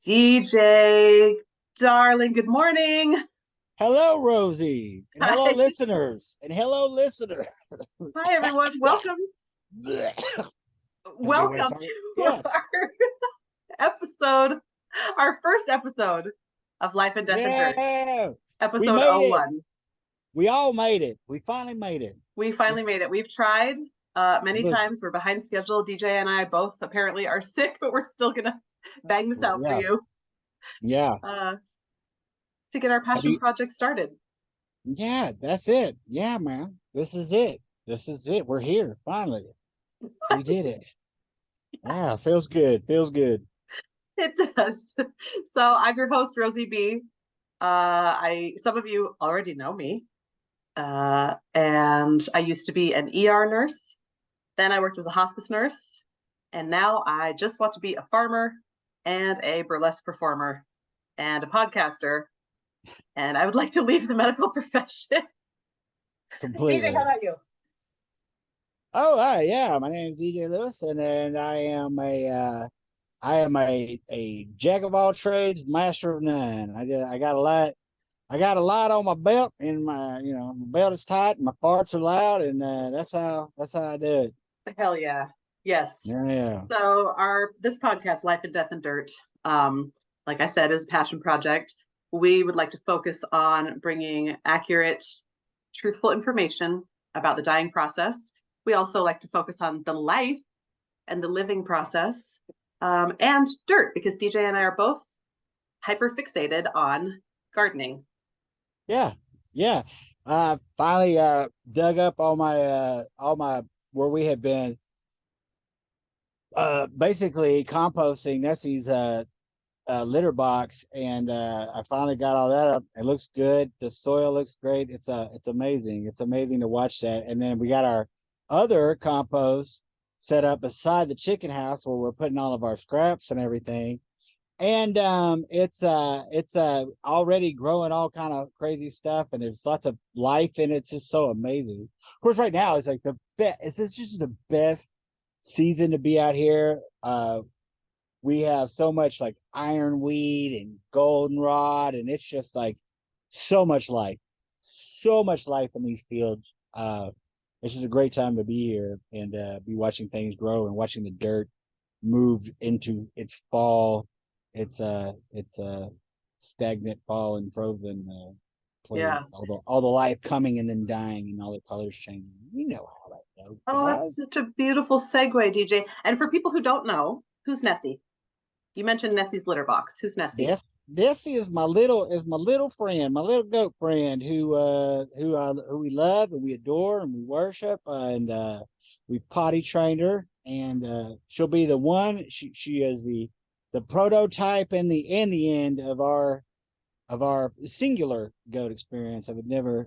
DJ, darling, good morning. Hello, Rosie, and hello, Hi, listeners, and hello, listener. hi everyone. Welcome, That's a good way to welcome start. to Yeah, our episode, our first episode of Life and Death and Dirt, yeah, we episode made oh it. one. We all made it. We finally made it. We finally made This it. We've tried many look, times. We're behind schedule. DJ and I both apparently are sick, but we're still gonna bang this out for yeah, you yeah. uh, to get our Have passion you? project started. Yeah, that's it. Yeah, man. This is it. This is it. We're here finally. We did it. Yeah, feels good. Feels good. It does. So I'm your host, Rosie B. I some of you already know me, and I used to be an ER nurse. Then I worked as a hospice nurse, and now I just want to be a farmer and a burlesque performer and a podcaster. And I would like to leave the medical profession. DJ, how Completely. about you? Oh, hi. Yeah, my name is DJ Lewis, and I am a jack of all trades, master of none. I got a lot. I got a lot on my belt, and my belt is tight, and my farts are loud, and that's how I do it. Hell yeah, yes. Yeah, So our this podcast, Life and Death and Dirt, um, like I said, is a passion project. We would like to focus on bringing accurate, truthful information about the dying process. We also like to focus on the life and the living process, and dirt, because DJ and I are both hyper fixated on gardening. yeah, yeah. I finally dug up all my where we had been basically composting Nessie's litter box, and I finally got all that up. It looks good. The soil looks great. It's amazing. It's amazing to watch that. And then we got our other compost set up beside the chicken house where we're putting all of our scraps and everything. And it's already growing all kind of crazy stuff, and there's lots of life in it. It's just so amazing. Of course, right now it's like the best. It's just the best season to be out here. We have so much like ironweed and goldenrod, and it's just like so much life in these fields. It's just a great time to be here and be watching things grow and watching the dirt move into its fall. It's a stagnant fall and frozen place. Yeah. All the life coming and then dying and all the colors changing. You know how that goes, Oh, that's guys. such a beautiful segue, DJ. And for people who don't know, who's Nessie? You mentioned Nessie's litter box. Who's Nessie? This is my little friend, my little goat friend who we love and we adore and we worship, and we've potty trained her, and she'll be the one. She is the prototype and the end of our singular goat experience. I would never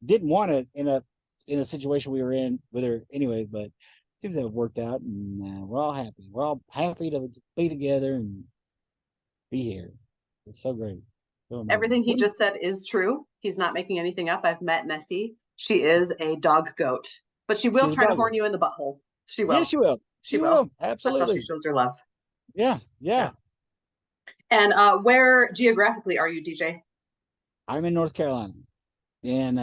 didn't want it in a situation we were in with her anyways, but it seems to have worked out, and we're all happy. We're all happy to be together and be here. It's so great. So amazing. Everything he just said is true. He's not making anything up. I've met Nessie. She is a dog goat, but she will She's a try to doggy. horn you in the butthole. She Yeah, will. she will. She She will. will. That's how she Absolutely. shows her love. Yeah, Yeah. yeah. And where geographically are you, DJ? I'm in North Carolina. And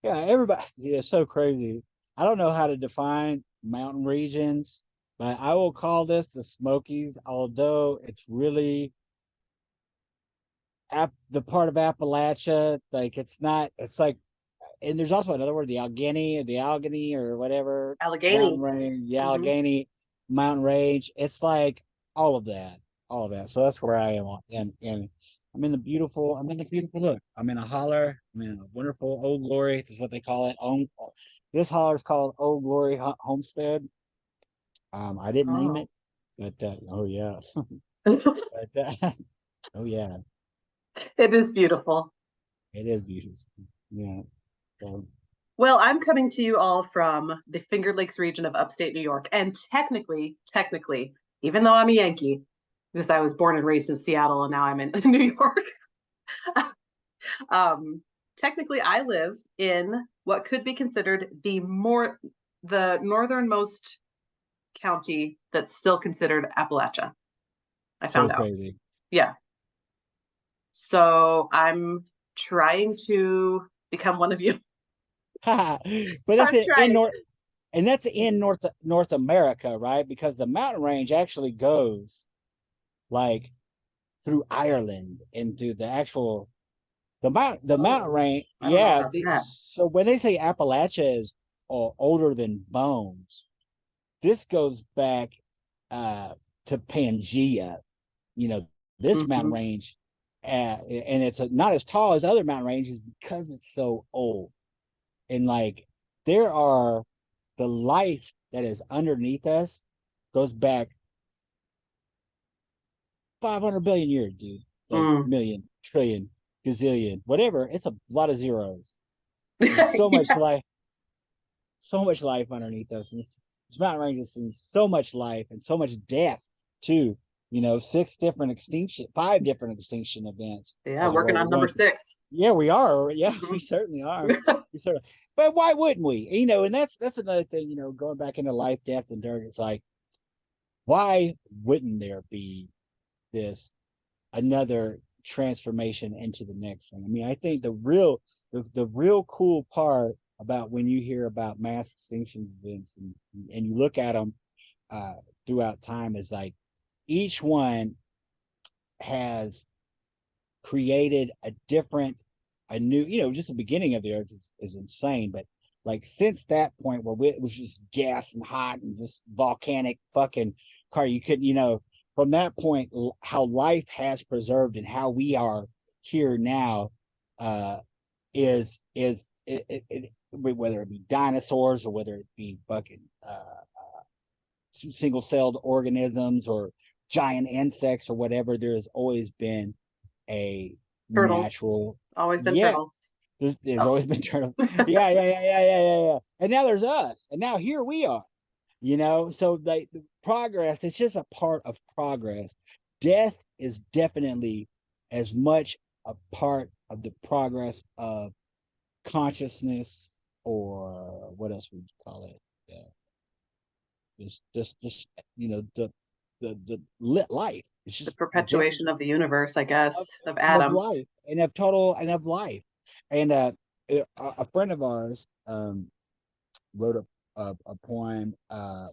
yeah, everybody yeah, it's so crazy. I don't know how to define mountain regions, but I will call this the Smokies, although it's really the part of Appalachia. Like it's not, it's like, and there's also another word, the Allegheny or whatever mountain Allegheny. range, the Hmm. Allegheny mountain range. It's like all of that, all of that. So that's where I am, and I'm in the beautiful look. I'm in a holler. I'm in a wonderful Old Glory. That's what they call it. This holler is called Old Glory Homestead. I didn't name Oh. it, but oh yeah, but oh yeah, It is beautiful. it is beautiful. Yeah. So, Well, I'm coming to you all from the Finger Lakes region of upstate New York. And technically, even though I'm a Yankee, because I was born and raised in Seattle and now I'm in New York, um, technically I live in what could be considered the northernmost county that's still considered Appalachia. I So found out. crazy. Yeah. So I'm trying to become one of you. But that's I'm in trying. North, and that's in North America, right? Because the mountain range actually goes like through Ireland and through the actual the mountain Oh, range. I don't know Yeah. about that. So when they say Appalachia is older than bones, this goes back uh, to Pangea. You know, this mountain Hmm. range, and it's not as tall as other mountain ranges because it's so old. And like there are the life that is underneath us goes back 500 billion years, dude. Like Mm. million, trillion, gazillion, whatever. It's a lot of zeros. There's Yeah. so much life underneath us. And this mountain range has seen so much life and so much death too. You know, 5 different extinction events Yeah, as of working what we're on number going through. 6. Yeah, we are. Yeah, Hmm. we certainly are. We certainly. But why wouldn't we? You know, and that's another thing. You know, going back into life, death, and dirt. It's like, why wouldn't there be this another transformation into the next thing? I mean, I think the real cool part about when you hear about mass extinction events and you look at them uh, throughout time is like each one has created a new, you know, just the beginning of the earth is insane, but like since that point where it was just gas and hot and just volcanic fucking car, you could, you know, from that point, how life has preserved and how we are here now, uh, whether it be dinosaurs or whether it be fucking single celled organisms or giant insects or whatever, there has always been a Turtles. natural. Always been Yeah, turtles. there's Oh. always been turtle. Yeah. And now there's us, and now here we are. You know, so like the progress, it's just a part of progress. Death is definitely as much a part of the progress of consciousness, or what else would you call it? Yeah, just you know the lit life. It's The just death perpetuation of the universe, I guess, of, of of atoms. life and of life. And a friend of ours wrote a poem, and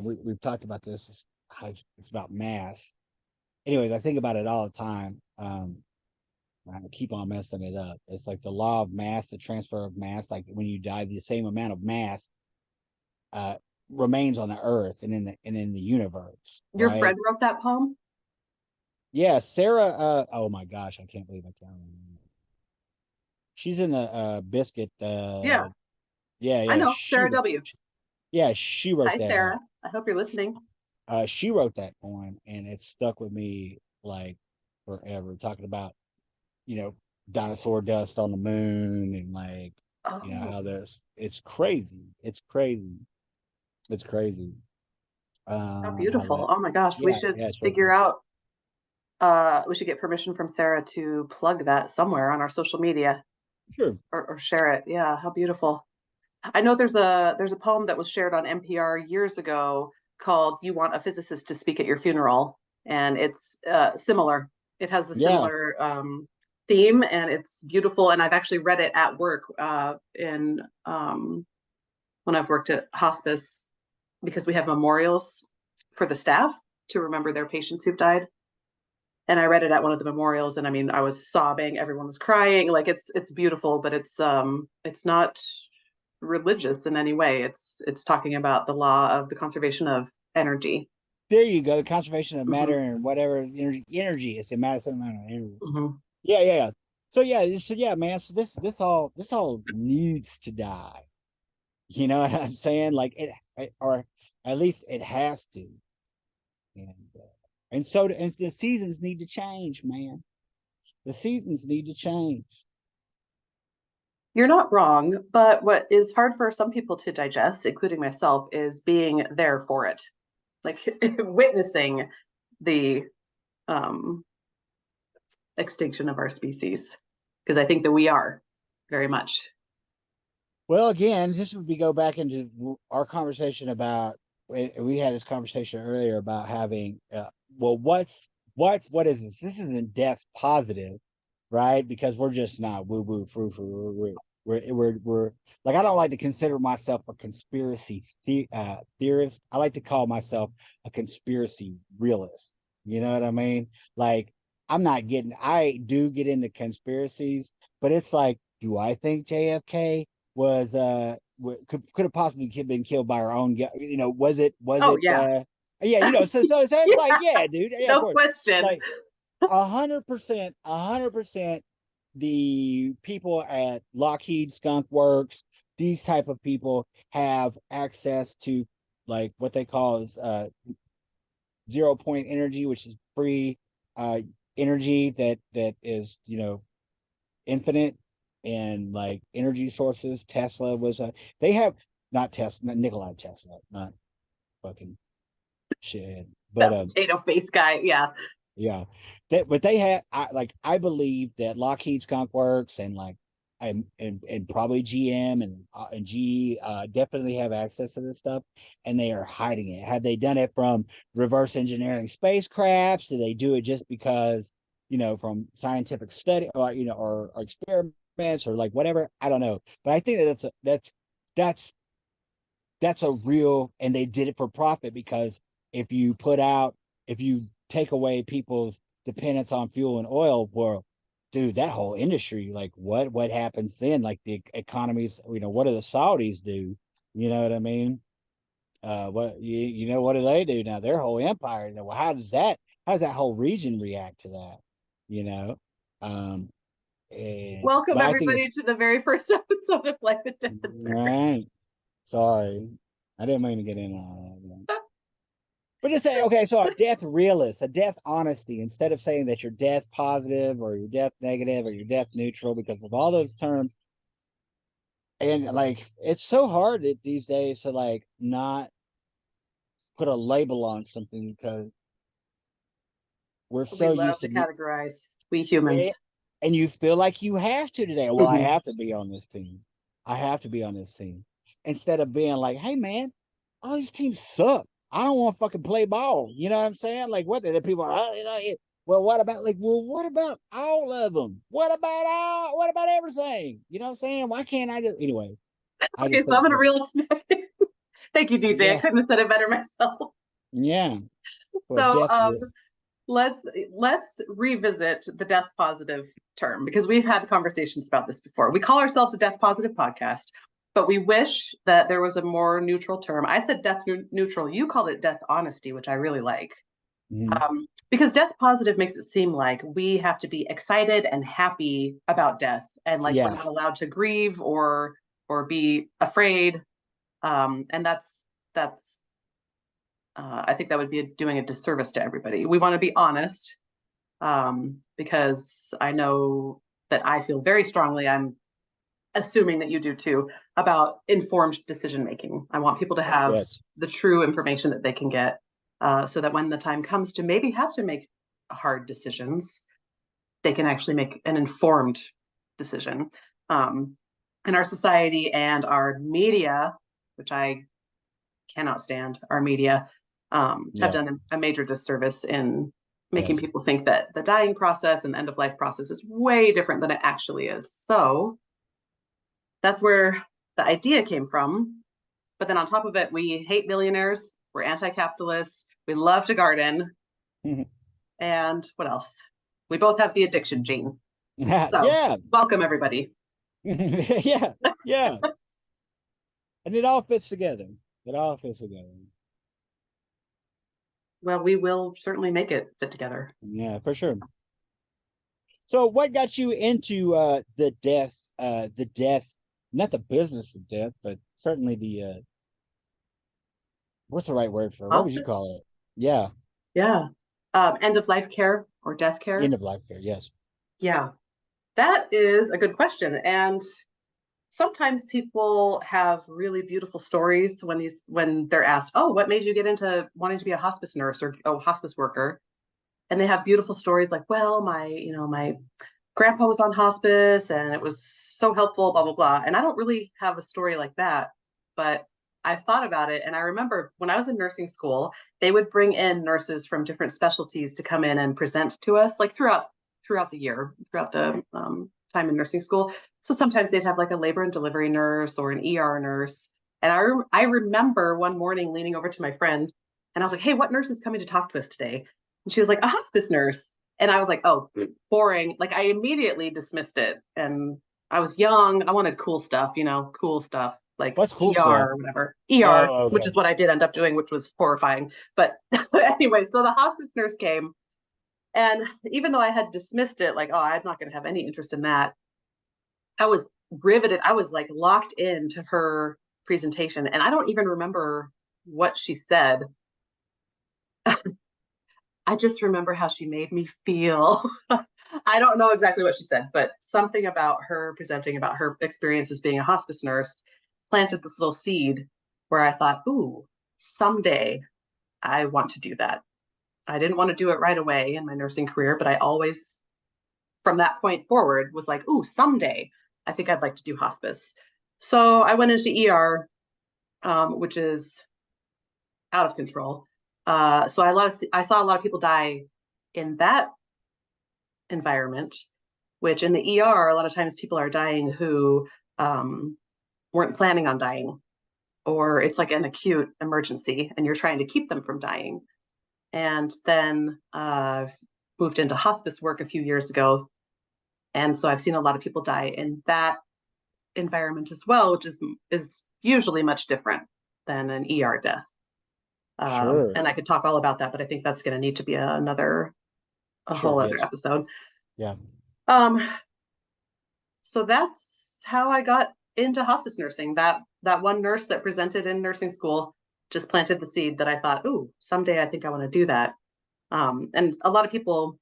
we've talked about this. It's about mass. Anyways, I think about it all the time. I keep on messing it up. It's like the law of mass, the transfer of mass. Like when you die, the same amount of mass uh, remains on the earth and in the universe, Your right? friend wrote that poem? Yeah, Sarah. Oh my gosh, I can't believe I can't remember. She's in the Biscuit. Yeah, Yeah, I yeah. know. Sarah W. Yeah, she wrote Hi, that. Sarah. I hope you're listening. She wrote that poem, and it stuck with me like forever. Talking about, you know, dinosaur dust on the moon, and like, you know, Oh, how there's. It's crazy. It's crazy. It's crazy. how How beautiful. that. Oh my gosh, we Yeah, should yeah. It's really figure cool. out we should get permission from Sarah to plug that somewhere on our social media, Sure. or share it. Yeah, how beautiful. I know there's a poem that was shared on NPR years ago called "You Want a Physicist to Speak at Your Funeral," and it's similar. It has a Yeah. similar theme, and it's beautiful. And I've actually read it at work in when I've worked at hospice, because we have memorials for the staff to remember their patients who've died. And I read it at one of the memorials, and I mean, I was sobbing. Everyone was crying. Like it's beautiful, but it's not religious in any way. It's talking about the law of the conservation of energy. There you go. The conservation of Hmm. matter and whatever energy is the massive amount of energy. Hmm. Yeah. So yeah, man. So this all needs to die. You know what I'm saying? Like or at least it has to. And and the seasons need to change, man. The seasons need to change. You're not wrong, but what is hard for some people to digest, including myself, is being there for it, like witnessing the um, extinction of our species, because I think that we are very much. Well, again, this would be go back into our conversation about. We had this conversation earlier about having well, what is this? This isn't death positive, right? Because we're just not woo woo frou frou. We're like, I don't like to consider myself a conspiracy theorist. I like to call myself a conspiracy realist. You know what I mean? Like, I do get into conspiracies, but it's like, do I think JFK was could have possibly been killed by our own was Oh it yeah. yeah, so it's Yeah, like, yeah, dude, yeah, of no course. question. Like 100%, the people at Lockheed Skunk Works, these type of people have access to like what they call is 0 point energy, which is free uh energy that is, infinite, and like energy sources. Tesla was they have, not Tesla, not Nikolai Tesla, not fucking shit, but That potato face guy. Yeah. yeah, but they had, I believe that Lockheed Skunk Works and like and probably GM and GE definitely have access to this stuff, and they are hiding it. Have they done it from reverse engineering spacecrafts? Do they do it just because, from scientific study, or or experiments, or like whatever? I don't know, but I think that that's that's a real, and they did it for profit, because if you put out if you take away people's dependence on fuel and oil, well, dude, that whole industry, like what happens then? Like the economies, what do the Saudis do? You know what I mean? What do they do now? Their whole empire. Well, how does that whole region react to that? You know, um, Welcome but I think everybody it's to the very first episode of Life and Death and Dirt. right. Sorry, I didn't mean to get in on that. But just say, okay, so a death realist, a death honesty, instead of saying that you're death positive or you're death negative or you're death neutral, because of all those terms. And like, it's so hard these days to like not put a label on something, because we're We so love used to to be, categorize, we eh, humans. and you feel like you have to today. Well, I Mhm. have to be on this team. I have to be on this team. Instead of being like, hey man, all these teams suck. I don't want to fucking play ball. You know what I'm saying? Like, what the people are, well, what about all of them? What about everything? You know what I'm saying? Why can't I just, anyway, I Okay, just so I'm think going to that, reel us back. Thank you, DJ. I yeah, couldn't have said it better myself. yeah, for So death. let's revisit the death positive term, because we've had conversations about this before. We call ourselves a death positive podcast, but we wish that there was a more neutral term. I said death neutral. You called it death honesty, which I really like. Mhm. Because death positive makes it seem like we have to be excited and happy about death, and like we're Yeah, not allowed to grieve or be afraid. And that's I think that would be doing a disservice to everybody. We want to be honest, because I know that I feel very strongly, I'm assuming that you do too, about informed decision making. I want people to have yes, the true information that they can get, so that when the time comes to maybe have to make hard decisions, they can actually make an informed decision. Um, in our society and our media, which I cannot stand, our media have yeah, done a major disservice in making yes, people think that the dying process and end of life process is way different than it actually is. So that's where the idea came from. But then on top of it, we hate millionaires, we're anti-capitalists, we love to garden, and what else? We both have the addiction gene. So yeah, welcome everybody. yeah, yeah, and it all fits together. It all fits together. Well, we will certainly make it fit together. Yeah, for sure. So what got you into the death, not the business of death, but certainly the what's the right word for it? What would you Hospice? call it? Yeah, Yeah. End of life care or death end care? of life care. Yes. Yeah. That is a good question. And sometimes people have really beautiful stories when they're asked, "Oh, what made you get into wanting to be a hospice nurse or hospice worker?" And they have beautiful stories like, "Well, my grandpa was on hospice and it was so helpful, blah blah blah." And I don't really have a story like that, but I've thought about it, and I remember when I was in nursing school they would bring in nurses from different specialties to come in and present to us, like throughout the year, throughout the time in nursing school. So sometimes they'd have like a labor and delivery nurse or an ER nurse. And I remember one morning leaning over to my friend and I was like, hey, what nurse is coming to talk to us today? And she was like, a hospice nurse. And I was like, oh, boring. Like I immediately dismissed it. And I was young. I wanted cool stuff, cool stuff like What's cool stuff? ER or whatever. ER, Oh, which okay. is what I did end up doing, which was horrifying. But anyway, so the hospice nurse came. And even though I had dismissed it, like, oh, I'm not going to have any interest in that, I was riveted. I was like locked into her presentation. And I don't even remember what she said. I just remember how she made me feel. I don't know exactly what she said, but something about her presenting about her experience as being a hospice nurse planted this little seed where I thought, ooh, someday I want to do that. I didn't want to do it right away in my nursing career, but I always, from that point forward, was like, ooh, someday I think I'd like to do hospice. So I went into ER, which is out of control. So I saw a lot of people die in that environment, which in the ER, a lot of times people are dying who weren't planning on dying, or it's like an acute emergency and you're trying to keep them from dying. And then moved into hospice work a few years ago. And so I've seen a lot of people die in that environment as well, which is usually much different than an ER death. Sure. And I could talk all about that, but I think that's going to need to be a Sure. whole other Yes. episode. Yeah. So that's how I got into hospice nursing. That one nurse that presented in nursing school just planted the seed that I thought, ooh, someday I think I want to do that. And a lot of people,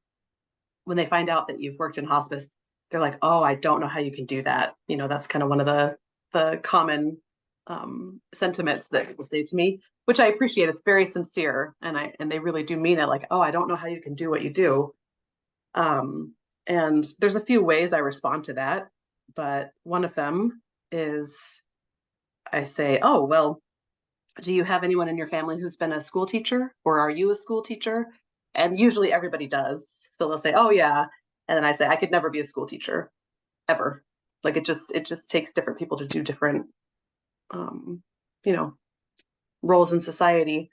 when they find out that you've worked in hospice, they're like, oh, I don't know how you can do that. That's kind of one of the common sentiments that people say to me, which I appreciate. It's very sincere, and they really do mean it. Like, oh, I don't know how you can do what you do. And there's a few ways I respond to that, but one of them is I say, oh, well, do you have anyone in your family who's been a school teacher, or are you a school teacher? And usually everybody does. So they'll say, oh, yeah. And then I say, I could never be a school teacher ever. Like it just takes different people to do different, um, you know, roles in society.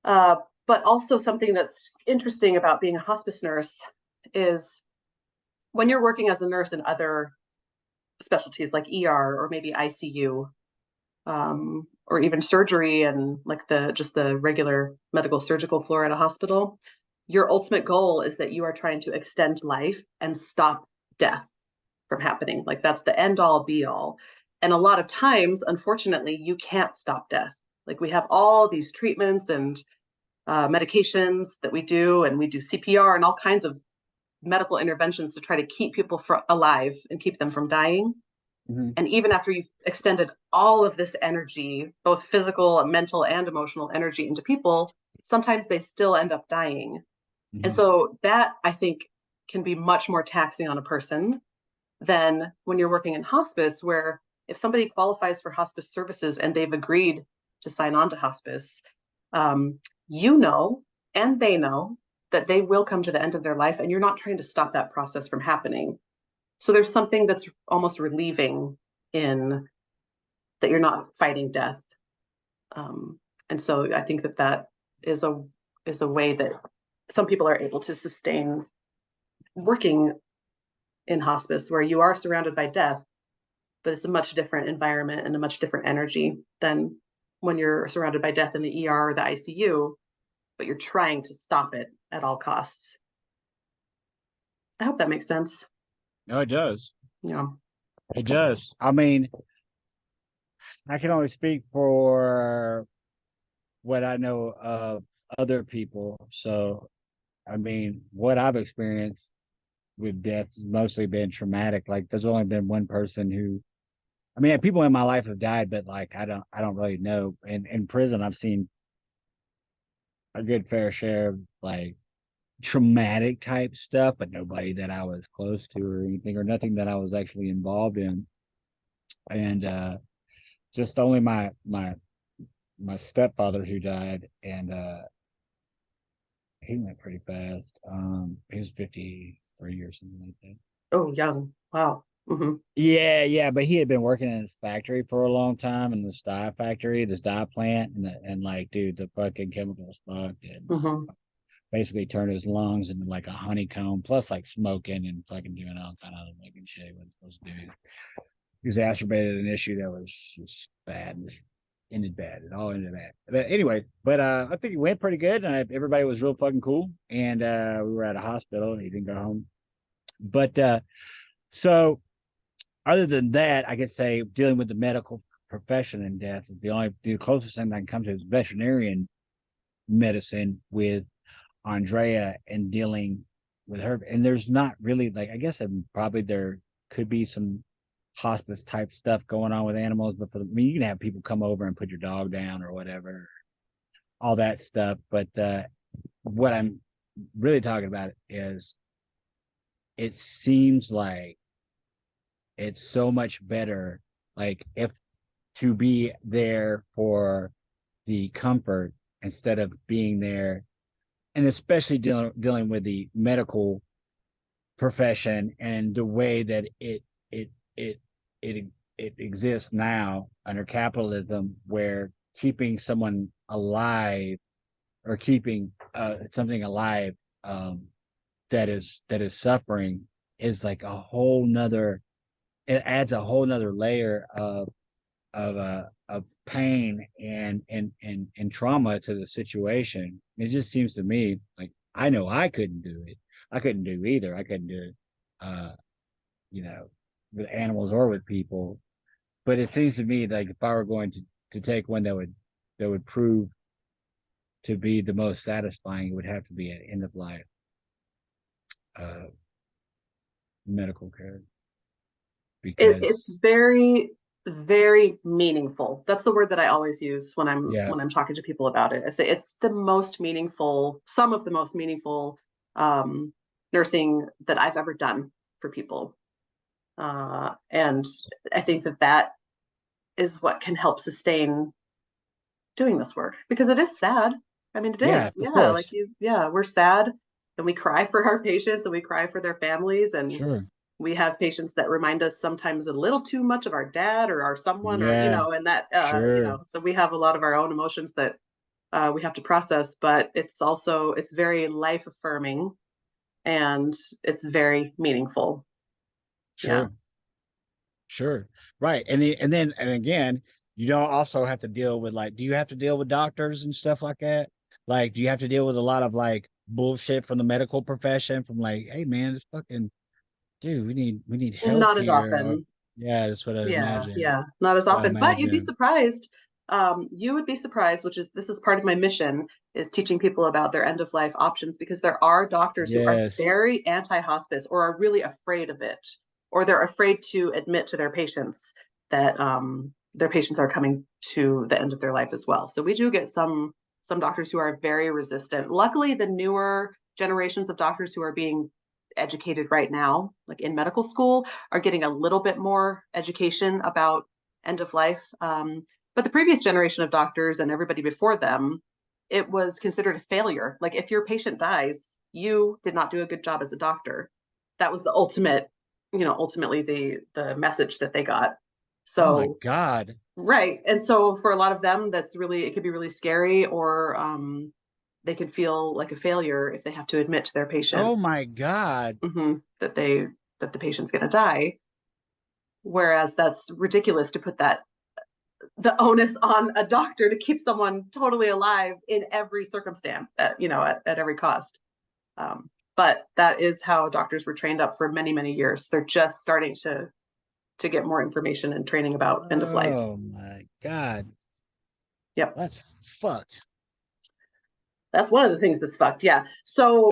But also something that's interesting about being a hospice nurse is when you're working as a nurse in other specialties like ER or maybe ICU, or even surgery and like the regular medical surgical floor at a hospital, your ultimate goal is that you are trying to extend life and stop death from happening. Like that's the end all be all. And a lot of times, unfortunately, you can't stop death. Like we have all these treatments and medications that we do, and we do CPR and all kinds of medical interventions to try to keep people alive and keep them from dying. Mm-hmm. And even after you've extended all of this energy, both physical, mental, and emotional energy into people, sometimes they still end up dying. Mm-hmm. And so that I think can be much more taxing on a person than when you're working in hospice, where if somebody qualifies for hospice services and they've agreed to sign on to hospice, you know, and they know that they will come to the end of their life, and you're not trying to stop that process from happening. So there's something that's almost relieving in that you're not fighting death. And so I think that is a way that some people are able to sustain working in hospice, where you are surrounded by death, but it's a much different environment and a much different energy than when you're surrounded by death in the ER or the ICU, but you're trying to stop it at all costs. I hope that makes sense. No, it does. Yeah. It does. I mean, I can only speak for what I know of other people. So, I mean, what I've experienced with death has mostly been traumatic. Like, there's only been one person who, I mean, people in my life have died, but like, I don't really know. And in prison, I've seen a good fair share of like traumatic type stuff, but nobody that I was close to or anything, or nothing that I was actually involved in. And just only my my stepfather who died, and he went pretty fast. He was 53 or something like that. Oh, young. Wow. Yeah, yeah, but he had been working in this factory for a long time in this dye factory, this dye plant, and like, dude, the fucking chemicals fucked and Hmm. basically turned his lungs into like a honeycomb, plus like smoking and fucking doing all kind of fucking shit he wasn't supposed to do. Exacerbated an issue that was just bad. Just ended bad. It all ended bad. But anyway, I think it went pretty good, and everybody was real fucking cool. And we were at a hospital, and he didn't go home. But so other than that, I could say dealing with the medical profession and death is the closest thing I can come to is veterinarian medicine with Andrea and dealing with her. And there's not really like, I guess probably there could be some hospice type stuff going on with animals, but I mean, you can have people come over and put your dog down or whatever, all that stuff. But what I'm really talking about is it seems like it's so much better, like if to be there for the comfort instead of being there, and especially dealing with the medical profession and the way that it it it it exists now under capitalism, where keeping someone alive or keeping something alive, um, that is suffering is like a whole nother. It adds a whole nother layer of pain and trauma to the situation. It just seems to me like I know I couldn't do it. I couldn't do either. I couldn't do it, uh, you know, with animals or with people. But it seems to me like if I were going to take one that would prove to be the most satisfying, it would have to be an end of life uh, medical care It's because very, very meaningful. That's the word that I always use when I'm yeah, talking to people about it. I say it's the most meaningful, some of the most meaningful um, nursing that I've ever done for people. And I think that that is what can help sustain doing this work, because it is sad. I mean, it yeah, is. of Yeah, like course, we're sad and we cry for our patients and we cry for their families, and sure, we have patients that remind us sometimes a little too much of our dad or our someone, or yeah, and that sure, so we have a lot of our own emotions that we have to process, but it's very life affirming and it's very meaningful. Yeah. sure. Sure. Right. And again, you don't also have to deal with like, do you have to deal with doctors and stuff like that? Like, do you have to deal with a lot of like bullshit from the medical profession from like, hey man, this fucking dude, we need help Not as here. Or often. yeah, that's what I Yeah, imagine. yeah, not as What I often, but you'd be imagine. surprised. You would be surprised, which is this is part of my mission, is teaching people about their end of life options, because there are doctors who are Yes. very anti-hospice or are really afraid of it, or they're afraid to admit to their patients that their patients are coming to the end of their life as well. So we do get some doctors who are very resistant. Luckily, the newer generations of doctors who are being educated right now, like in medical school, are getting a little bit more education about end of life. But the previous generation of doctors and everybody before them, it was considered a failure. Like if your patient dies, you did not do a good job as a doctor. That was the ultimate, ultimately the message that they got. Oh my So God. right. And so for a lot of them, it could be really scary, or they could feel like a failure if they have to admit to their patient, Oh my God. that the patient's going to die. Whereas that's ridiculous to put that the onus on a doctor to keep someone totally alive in every circumstance, at every cost. But that is how doctors were trained up for many, many years. They're just starting to get more information and training about end of life. Oh my God. Yep. That's fucked. That's one of the things that's fucked. Yeah. So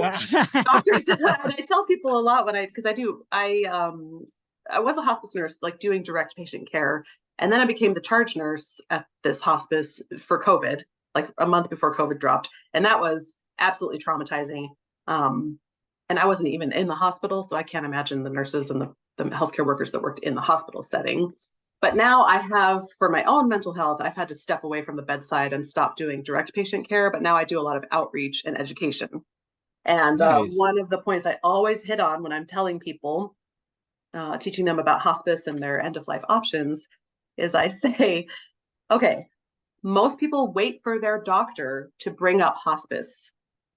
doctors, and I tell people a lot because I was a hospice nurse, like doing direct patient care, and then I became the charge nurse at this hospice for COVID, like a month before COVID dropped, and that was absolutely traumatizing. Um, and I wasn't even in the hospital, so I can't imagine the nurses and the healthcare workers that worked in the hospital setting. But now I have, for my own mental health, I've had to step away from the bedside and stop doing direct patient care, but now I do a lot of outreach and education. And Nice. one of the points I always hit on when I'm telling people, teaching them about hospice and their end of life options, is I say, okay, most people wait for their doctor to bring up hospice.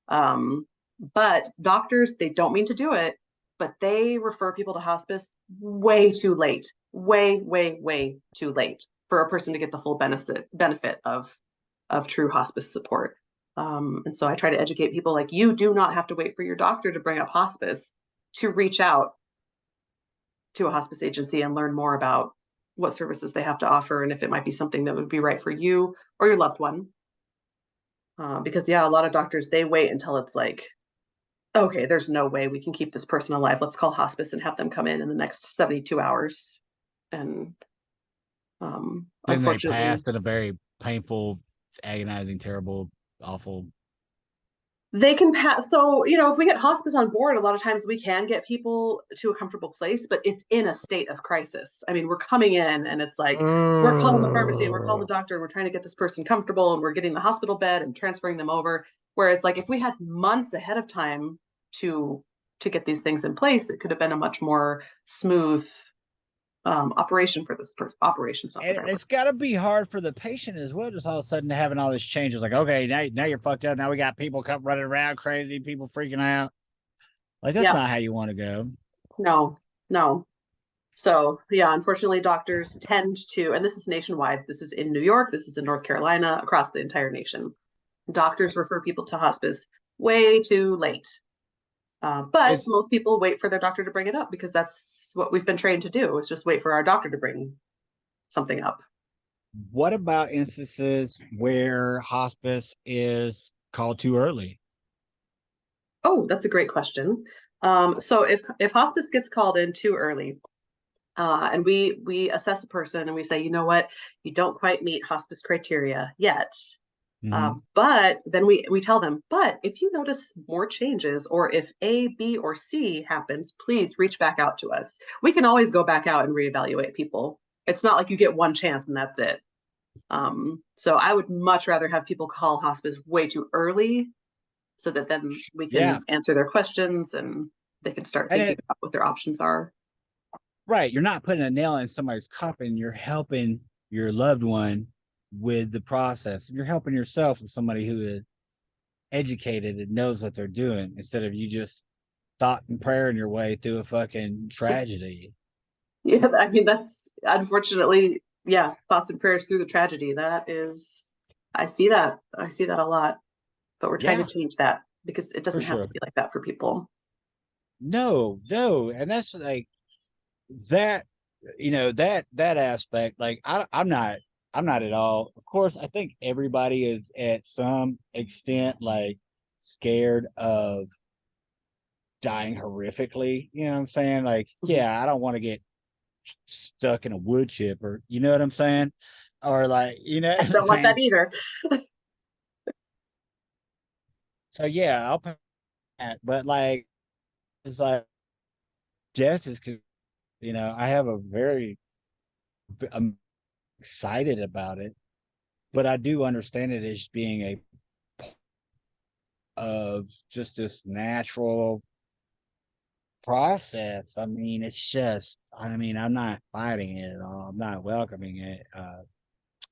But doctors, they don't mean to do it, but they refer people to hospice way too late, way too late for a person to get the full benefit of true hospice support. And so I try to educate people like, you do not have to wait for your doctor to bring up hospice to reach out to a hospice agency and learn more about what services they have to offer and if it might be something that would be right for you or your loved one. Because yeah, a lot of doctors, they wait until it's like, okay, there's no way we can keep this person alive. Let's call hospice and have them come in the next 72 hours. And Then they pass unfortunately, in a very painful, agonizing, terrible, awful. they can pass. So, if we get hospice on board, a lot of times we can get people to a comfortable place, but it's in a state of crisis. I mean, we're coming in and it's like, we're calling the pharmacy and we're calling the doctor and we're trying to get this person comfortable and we're getting the hospital bed and transferring them over. Whereas like if we had months ahead of time to get these things in place, it could have been a much more smooth operation for this operation. And it's got to be hard for the patient as well, just all of a sudden having all this changes. Like, okay, now you're fucked up. Now we got people come running around crazy, people freaking out. Like, that's not how you want to go. No. So yeah, unfortunately, doctors tend to, and this is nationwide. This is in New York. This is in North Carolina, across the entire nation. Doctors refer people to hospice way too late. But most people wait for their doctor to bring it up because that's what we've been trained to do, is just wait for our doctor to bring something up. What about instances where hospice is called too early? Oh, that's a great question. So if hospice gets called in too early, and we assess a person and we say, you know what, you don't quite meet hospice criteria yet. But then we tell them, but if you notice more changes or if A, B, or C happens, please reach back out to us. We can always go back out and reevaluate people. It's not like you get one chance and that's it. So I would much rather have people call hospice way too early so that then we can answer their questions and they can start thinking about what their options are. Right. You're not putting a nail in somebody's coffin. You're helping your loved one with the process. You're helping yourself with somebody who is educated and knows what they're doing instead of you just thought and praying your way through a fucking tragedy. Yeah, I mean, that's unfortunately, yeah, thoughts and prayers through the tragedy. That is, I see that a lot, but we're trying to change that because it doesn't have to be like that for people. No. And that's like that, that aspect, like I'm not at all. Of course, I think everybody is at some extent like scared of dying horrifically. You know what I'm saying? Like, yeah, I don't want to get stuck in a wood chipper. You know what I'm saying? Or like, I don't want that either. So yeah, I'll pay that. But like, it's like death is, I have I'm excited about it, but I do understand it as being a of just this natural process. I mean, I'm not fighting it at all. I'm not welcoming it.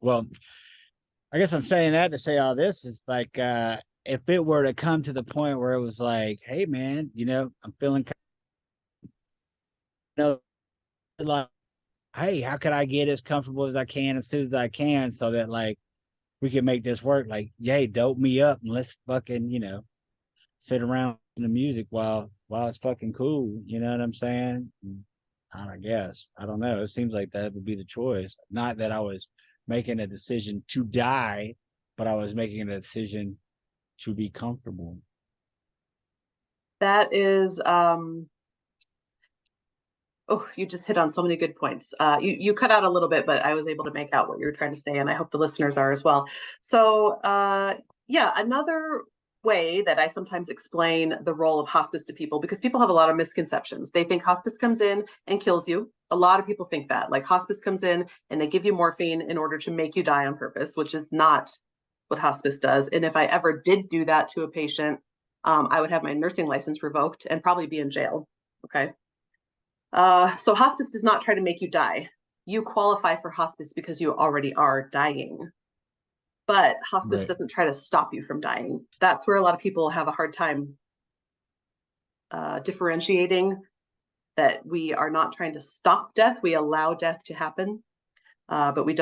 Well, I guess I'm saying that to say all this is like, if it were to come to the point where it was like, hey man, I'm feeling like, hey, how can I get as comfortable as I can as soon as I can so that like we can make this work? Like, yay, dope me up and let's fucking, sit around the music while it's fucking cool. You know what I'm saying? I guess. I don't know. It seems like that would be the choice. Not that I was making a decision to die, but I was making a decision to be comfortable. That is, oh, you just hit on so many good points. You cut out a little bit, but I was able to make out what you were trying to say, and I hope the listeners are as well. So, yeah, another way that I sometimes explain the role of hospice to people, because people have a lot of misconceptions. They think hospice comes in and kills you. A lot of people think that, like, hospice comes in and they give you morphine in order to make you die on purpose, which is not what hospice does. And if I ever did do that to a patient, I would have my nursing license revoked and probably be in jail. Okay. So hospice does not try to make you die. You qualify for hospice because you already are dying. But hospice Right. doesn't try to stop you from dying. That's where a lot of people have a hard time differentiating that we are not trying to stop death. We allow death to happen, but we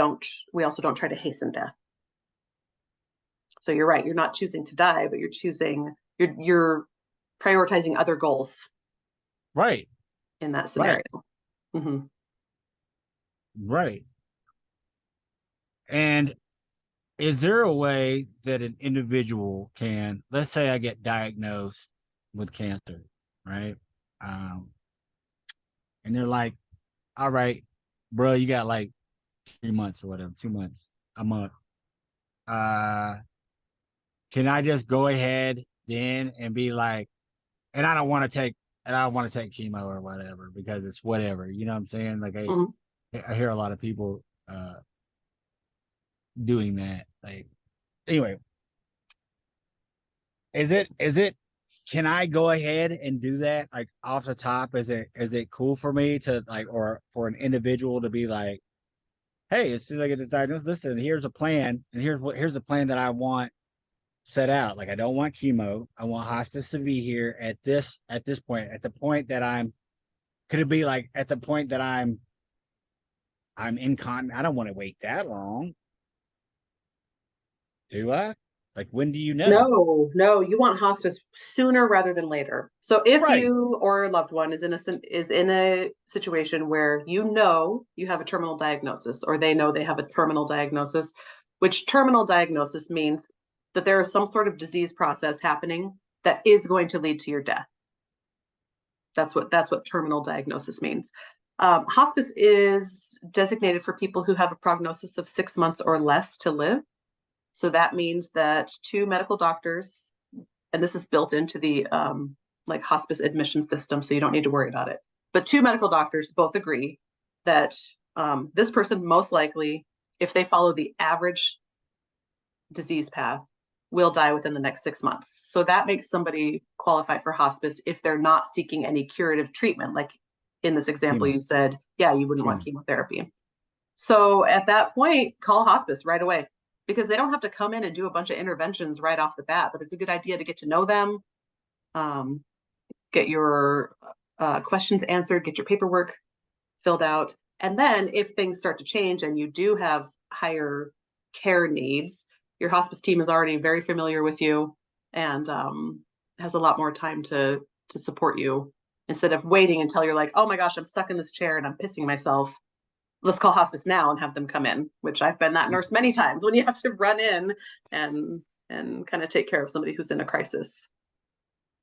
also don't try to hasten death. So you're right. You're not choosing to die, but you're prioritizing other goals Right. in that scenario. Right. Mm-hmm. Right. And is there a way that an individual can, let's say I get diagnosed with cancer, right? Um, and they're like, all right, bro, you got like 3 months or whatever, 2 months, a month. Uh, can I just go ahead then and be like, and I don't want to take chemo or whatever because it's whatever, you know what I'm saying? Like Mm-hmm. I hear a lot of people doing that. Like anyway, is it can I go ahead and do that like off the top? Is it cool for me to like, or for an individual to be like, hey, as soon as I get this diagnosis, listen, here's a plan, and here's a plan that I want set out. Like I don't want chemo. I want hospice to be here at this point, at the point that could it be like at the point that I'm incontinent? I don't want to wait that long. Do I? Like when do you know? No, you want hospice sooner rather than later. So if Right. you or a loved one is in a situation where you know you have a terminal diagnosis, or they know they have a terminal diagnosis, which terminal diagnosis means that there is some sort of disease process happening that is going to lead to your death. That's what terminal diagnosis means. Hospice is designated for people who have a prognosis of 6 months or less to live. So that means that two medical doctors, and this is built into the like hospice admission system, so you don't need to worry about it. But two medical doctors both agree that this person most likely, if they follow the average disease path, will die within the next 6 months. So that makes somebody qualify for hospice if they're not seeking any curative treatment. Like in this example, Chemo. you said, yeah, you wouldn't want Chemo. chemotherapy. So at that point, call hospice right away, because they don't have to come in and do a bunch of interventions right off the bat, but it's a good idea to get to know them, get your questions answered, get your paperwork filled out. And then if things start to change and you do have higher care needs, your hospice team is already very familiar with you and has a lot more time to support you, instead of waiting until you're like, oh my gosh, I'm stuck in this chair and I'm pissing myself. Let's call hospice now and have them come in, which I've been that nurse many times when you have to run in and kind of take care of somebody who's in a crisis,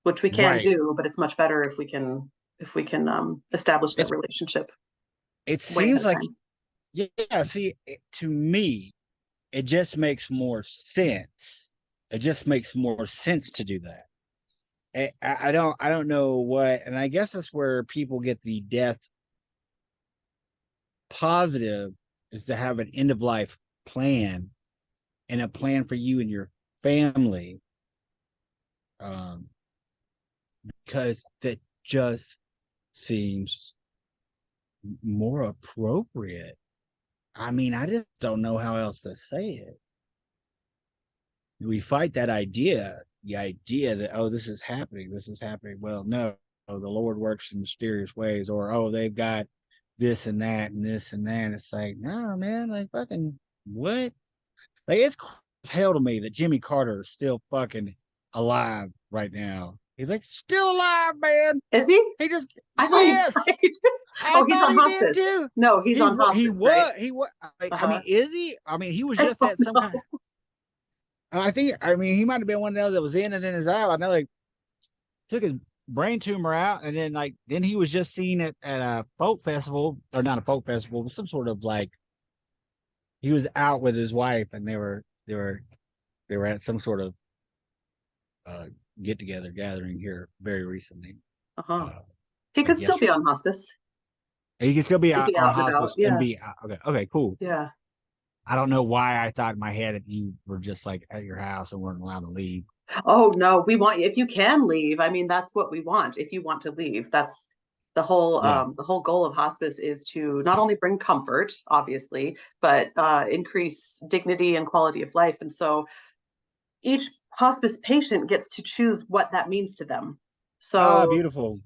which we can Right. do, but it's much better if we can establish that It relationship it way ahead seems of like, time. yeah, see, to me, it just makes more sense. It just makes more sense to do that. I don't know what, and I guess that's where people get the death positive, is to have an end of life plan and a plan for you and your family, um, because that just seems more appropriate. I mean, I just don't know how else to say it. We fight that idea, the idea that, oh, this is happening, this is happening. Well, no, oh, the Lord works in mysterious ways, or oh, they've got this and that and this and that. It's like, no, man, like fucking what? Like it's as hell to me that Jimmy Carter is still fucking alive right now. He's like still alive, man. Is he? He just I thought he yes. died. I Oh, he's thought on he did hospice. too. No, he's on hospice, right? He was. I Uh-huh. mean, is he? I mean, he was I just don't at some kind. know. I think. I mean, he might have been one of those that was in and then is out. I know, like took his brain tumor out, and then he was just seen at a folk festival, or not a folk festival, but some sort of like he was out with his wife, and they were at some sort of get together gathering here very recently. Uh-huh. Uh, He like could still be yesterday. on hospice. And you can still be He'd be on out and about. hospice and Yeah. be okay. Okay, cool. Yeah. I don't know why I thought in my head that you were just like at your house and weren't allowed to leave. Oh no, we want you if you can leave. I mean, that's what we want. If you want to leave, that's Yeah. the whole goal of hospice is to not only bring comfort, obviously, but increase dignity and quality of life. And so each hospice patient gets to choose what that means to them. Ah, So beautiful.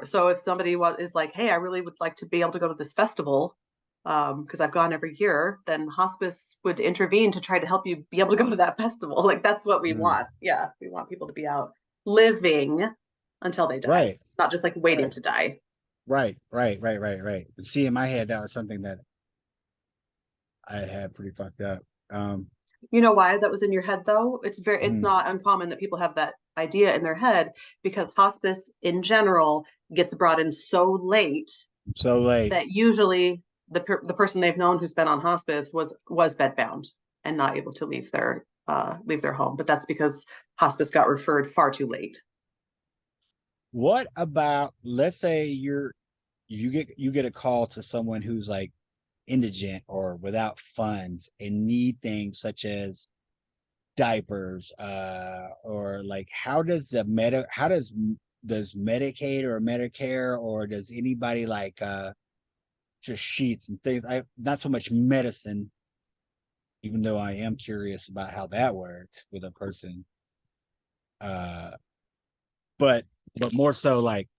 so if somebody is like, hey, I really would like to be able to go to this festival, because I've gone every year, then hospice would intervene to try to help you be able to go to that festival. Like that's what we Mm. want. Yeah, we want people to be out living until they die, Right. not just like waiting Right. to die. Right. See, in my head, that was something that I had pretty fucked up. Um, You know why that was in your head though? It's mm, not uncommon that people have that idea in their head because hospice in general gets brought in so late so late. that usually the person they've known who's been on hospice was bedbound and not able to leave their home. But that's because hospice got referred far too late. What about, let's say you get a call to someone who's like indigent or without funds and need things such as diapers, or like how does Medicaid or Medicare or does anybody like just sheets and things? I not so much medicine, even though I am curious about how that works with a person. Uh, but more so like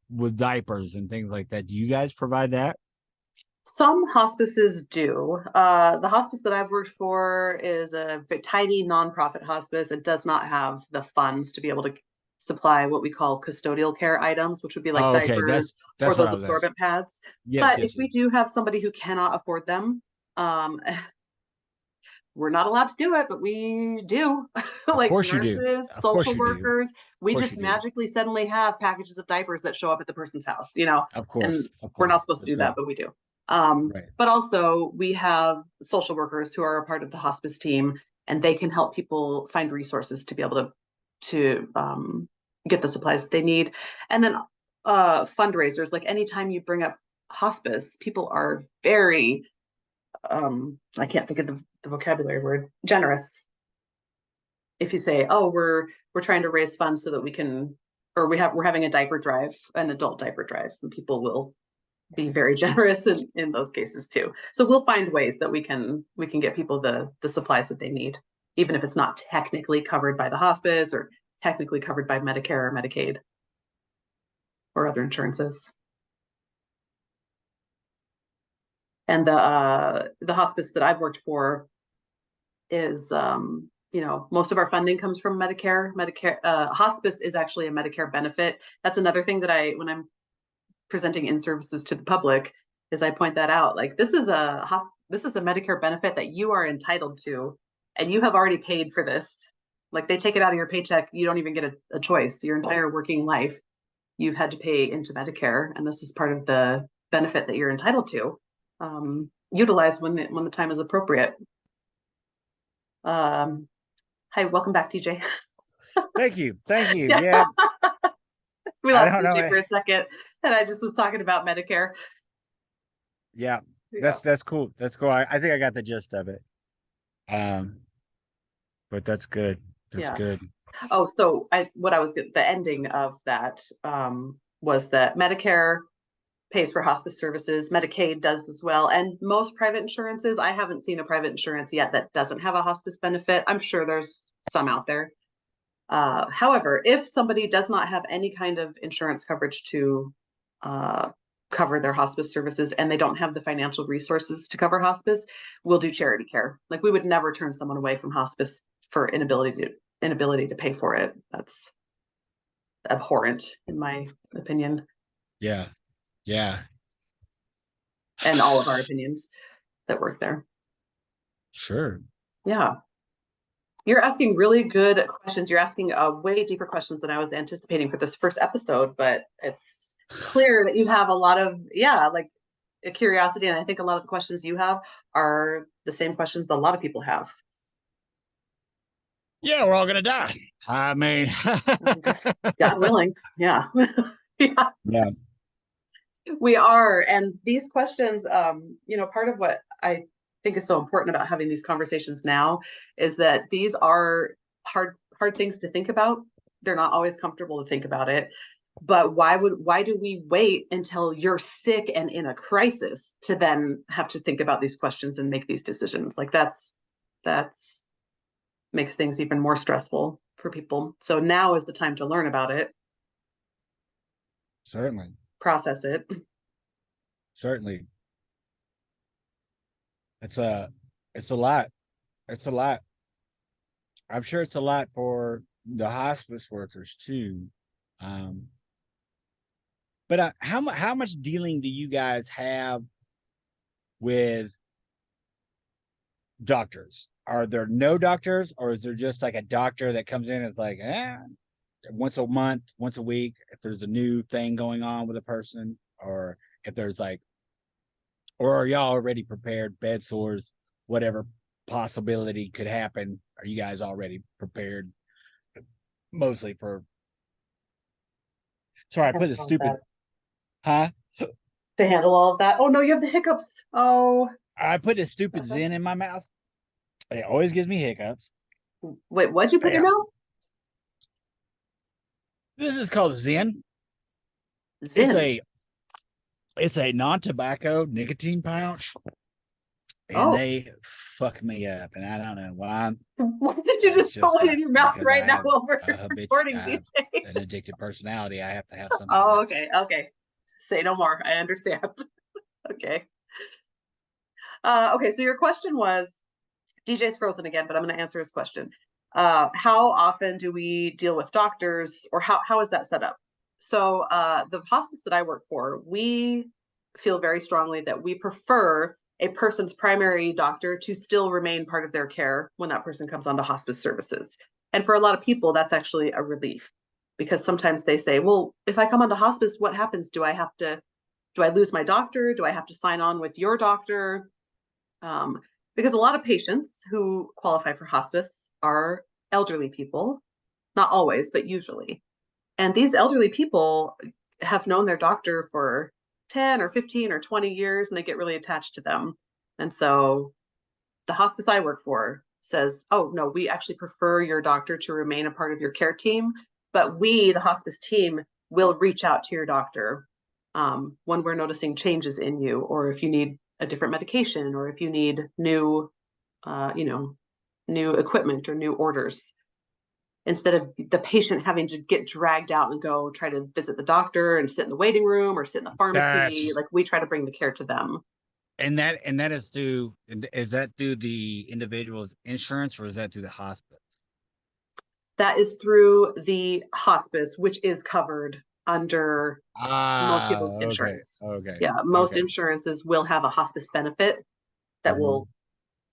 with diapers and things like that. Do you guys provide that? Some hospices do. The hospice that I've worked for is a tiny nonprofit hospice. It does not have the funds to be able to supply what we call custodial care items, which would be like Oh, okay. diapers or That's what those I was asking. absorbent pads. Yes, But if yes, we yes. do have somebody who cannot afford them, we're not allowed to do it, but we do. Of Like course you do. nurses, Of course social you do. workers, Of we course just you do. magically suddenly have packages of diapers that show up at the person's house, you know, Of and course. Of we're not course. supposed to That's do that, great. but we do. Right. But also we have social workers who are a part of the hospice team, and they can help people find resources to be able to get the supplies that they need. And then fundraisers, like anytime you bring up hospice, people are very I can't think of the vocabulary word, generous. If you say, oh, we're trying to raise funds so that we can, or we're having a diaper drive, an adult diaper drive, and people will be very generous in those cases too. So we'll find ways that we can get people the supplies that they need, even if it's not technically covered by the hospice or technically covered by Medicare or Medicaid or other insurances. And the hospice that I've worked for is most of our funding comes from Medicare. Hospice is actually a Medicare benefit. That's another thing that when I'm presenting in services to the public, is I point that out. Like this is a Medicare benefit that you are entitled to, and you have already paid for this. Like they take it out of your paycheck, you don't even get a choice. Your entire working life, you've had to pay into Medicare, and this is part of the benefit that you're entitled to. Utilize when the time is appropriate. Um, Hi, welcome back, DJ. Thank you. Thank you. Yeah, Yeah. we I lost don't know. DJ for a second, and I just was talking about Medicare. Yeah. Yeah, That's cool. That's cool. I think I got the gist of it. Um, but that's good. That's yeah. good. Oh, so the ending of that was that Medicare pays for hospice services, Medicaid does as well, and most private insurances. I haven't seen a private insurance yet that doesn't have a hospice benefit. I'm sure there's some out there. However, if somebody does not have any kind of insurance coverage to uh, cover their hospice services and they don't have the financial resources to cover hospice, we'll do charity care. Like we would never turn someone away from hospice for inability to pay for it. That's abhorrent in my opinion, Yeah. Yeah. and all of our opinions that work there. Sure. Yeah. You're asking really good questions. You're asking way deeper questions than I was anticipating for this first episode, but it's clear that you have a lot of, like a curiosity. And I think a lot of the questions you have are the same questions a lot of people have. Yeah, we're all gonna die. I mean, God willing. Yeah. Yeah, yeah, we are. And these questions, part of what I think is so important about having these conversations now is that these are hard things to think about. They're not always comfortable to think about it. But why do we wait until you're sick and in a crisis to then have to think about these questions and make these decisions? Like that's makes things even more stressful for people. So now is the time to learn about it, certainly, process it. certainly. It's a, it's a lot. It's a lot. I'm sure it's a lot for the hospice workers too. Um, but how much dealing do you guys have with doctors? Are there no doctors, or is there just like a doctor that comes in and is like, once a month, once a week, if there's a new thing going on with a person, or if there's like, or are y'all already prepared, bed sores, whatever possibility could happen? Are you guys already prepared mostly for? Sorry, I put the stupid, huh? To handle all of that. Oh no, you have the hiccups. Oh, I put a stupid Zen in my mouth. It always gives me hiccups. wait, what'd you put in Yeah, your mouth? this is called Zen. It's Zin. a it's a non-tobacco nicotine pouch, and Oh, they fuck me up, and I don't know why. why did you It's just put just one in your mouth because right now while we're I recording, have DJ? an addictive personality. I have to have something Oh, that's okay, okay. Say no more. I understand. Okay. Okay, so your question was DJ's frozen again, but I'm going to answer his question. How often do we deal with doctors, or how is that set up? So the hospice that I work for, we feel very strongly that we prefer a person's primary doctor to still remain part of their care when that person comes onto hospice services. And for a lot of people, that's actually a relief, because sometimes they say, well, if I come onto hospice, what happens? Do I lose my doctor? Do I have to sign on with your doctor? Um, because a lot of patients who qualify for hospice are elderly people, not always, but usually. And these elderly people have known their doctor for 10 or 15 or 20 years, and they get really attached to them. And so the hospice I work for says, oh, no, we actually prefer your doctor to remain a part of your care team, but we, the hospice team, will reach out to your doctor when we're noticing changes in you, or if you need a different medication, or if you need new, new equipment or new orders. Instead of the patient having to get dragged out and go try to visit the doctor and sit in the waiting room or sit in the pharmacy, that's like we try to bring the care to them. and that is that through the individual's insurance, or is that through the hospital? That is through the hospice, which is covered under most Ah, people's okay, insurance. okay, Yeah, most okay. insurances will have a hospice benefit that Mhm. will,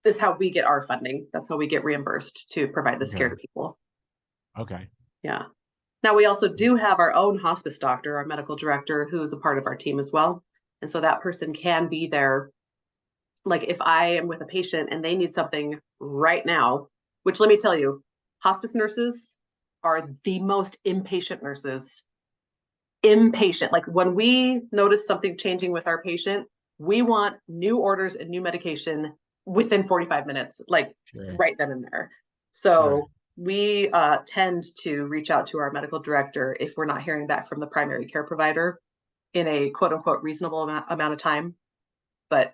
this is how we get our funding. That's how we get reimbursed to provide this care Okay, to people. okay. Yeah. Now, we also do have our own hospice doctor, our medical director, who is a part of our team as well. And so that person can be there. Like if I am with a patient and they need something right now, which let me tell you, hospice nurses are the most impatient nurses. Impatient. Like when we notice something changing with our patient, we want new orders and new medication within 45 minutes, like Sure, right then and there. sure. So we tend to reach out to our medical director if we're not hearing back from the primary care provider in a quote unquote reasonable amount of time, but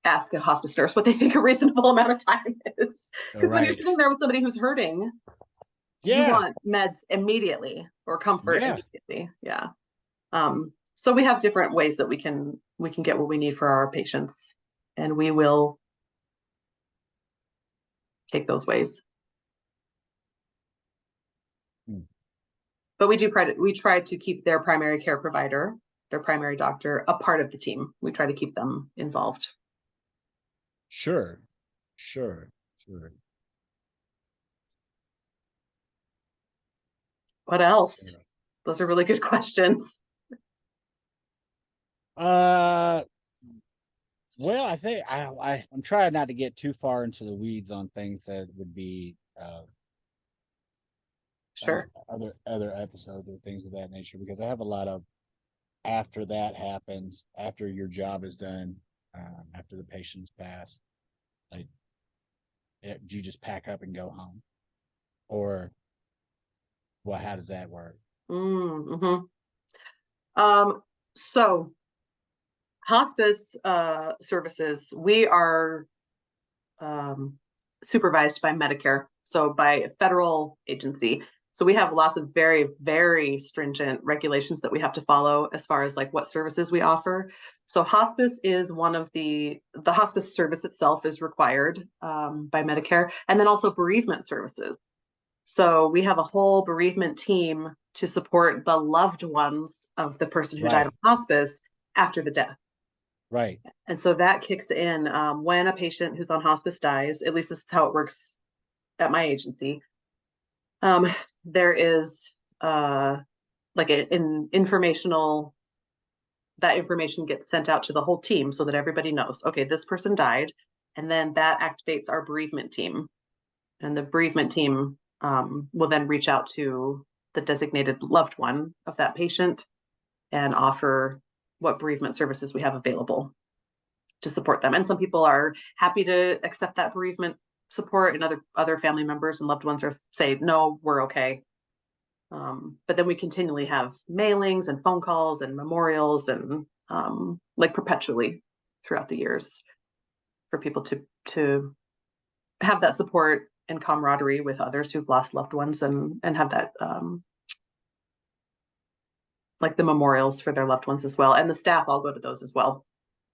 ask a hospice nurse what they think a reasonable amount of time is. All Because when you're right. sitting there with somebody who's hurting, you Yeah, want meds immediately or comfort yeah. immediately. Yeah. So we have different ways that we can get what we need for our patients, and we will take those ways. Hmm. But we try to keep their primary care provider, their primary doctor, a part of the team. We try to keep them involved. Sure, sure, sure. What else? Sure. Those are really good questions. Uh, well, I think I'm trying not to get too far into the weeds on things that would be uh, Sure. other episodes or things of that nature, because I have a lot of, after that happens, after your job is done, after the patient's pass, like, do you just pack up and go home, or well, how does that work? Mm-hmm. So hospice services, we are supervised by Medicare, so by a federal agency. So we have lots of very, very stringent regulations that we have to follow as far as like what services we offer. So hospice is one of the hospice service itself is required by Medicare, and then also bereavement services. So we have a whole bereavement team to support the loved ones of the person who died Right, of hospice after the death. right. And so that kicks in when a patient who's on hospice dies, at least this is how it works at my agency. There is like an informational, that information gets sent out to the whole team so that everybody knows, okay, this person died. And then that activates our bereavement team. And the bereavement team will then reach out to the designated loved one of that patient and offer what bereavement services we have available to support them. And some people are happy to accept that bereavement support, and other family members and loved ones are say, no, we're okay. But then we continually have mailings and phone calls and memorials and like perpetually throughout the years for people to have that support and camaraderie with others who've lost loved ones, and have that like the memorials for their loved ones as well. And the staff all go to those as well.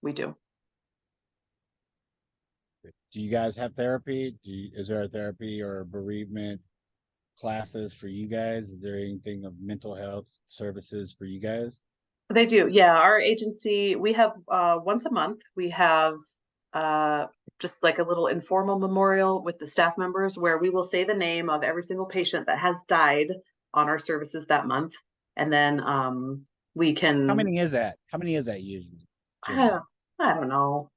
We do. Do you guys have therapy? Is there a therapy or bereavement classes for you guys? Is there anything of mental health services for you guys? They do. Yeah. Our agency, we have once a month, we have uh, just like a little informal memorial with the staff members where we will say the name of every single patient that has died on our services that month. And then we How can, many is that? How many is that usually, I generally? don't, I don't know,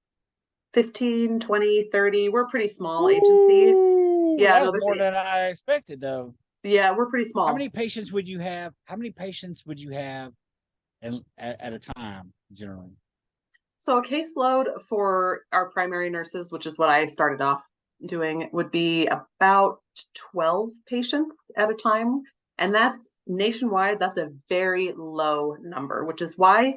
15, 20, 30. We're a pretty small agency. Ooh, Yeah, no, that's there's, more than I expected, though. yeah, we're pretty How small. many patients would you have? How many patients would you have at a time, generally? So a caseload for our primary nurses, which is what I started off doing, would be about 12 patients at a time. And that's nationwide. That's a very low number, which is why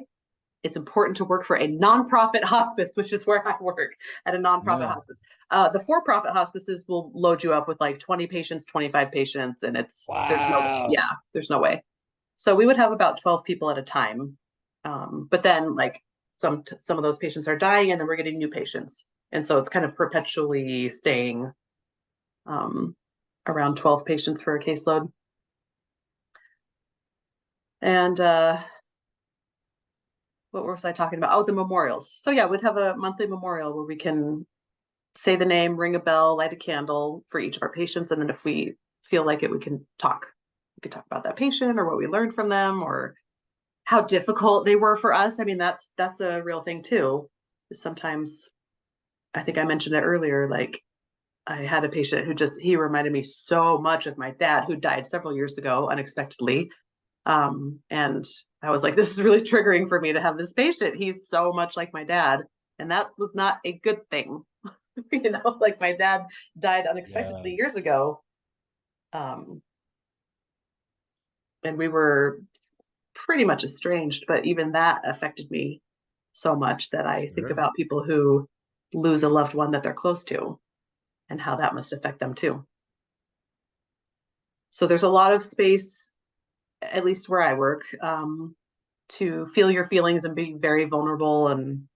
it's important to work for a nonprofit hospice, which is where I work at a nonprofit Yeah. hospice. The for-profit hospices will load you up with like 20 patients, 25 patients, and there's no, Wow. yeah, there's no way. So we would have about 12 people at a time. But then like some of those patients are dying, and then we're getting new patients. And so it's kind of perpetually staying um, around 12 patients for a caseload. And what was I talking about? Oh, the memorials. So yeah, we'd have a monthly memorial where we can say the name, ring a bell, light a candle for each of our patients. And then if we feel like it, we can talk. We could talk about that patient or what we learned from them, or how difficult they were for us. I mean, that's a real thing too. Sometimes, I think I mentioned it earlier, like I had a patient who he reminded me so much of my dad, who died several years ago unexpectedly. And I was like, this is really triggering for me to have this patient. He's so much like my dad. And that was not a good thing. Like my dad died Yeah. unexpectedly years ago. Um, and we were pretty much estranged, but even that affected me so much that I think Sure. about people who lose a loved one that they're close to and how that must affect them too. So there's a lot of space, at least where I work, to feel your feelings and be very vulnerable and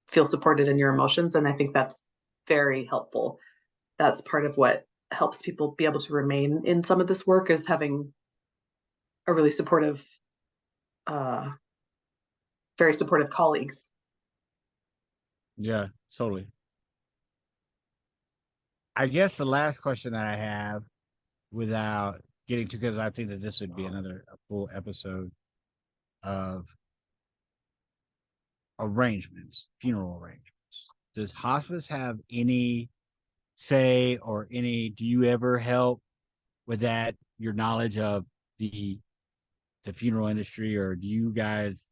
feel supported in your emotions. And I think that's very helpful. That's part of what helps people be able to remain in some of this work, is having a really supportive, uh, very supportive colleagues. Yeah, totally. I guess the last question that I have, without getting to, because I think that this would be another a full episode of arrangements, funeral arrangements. Does hospice have any say, or do you ever help with that, your knowledge of the funeral industry, or do you guys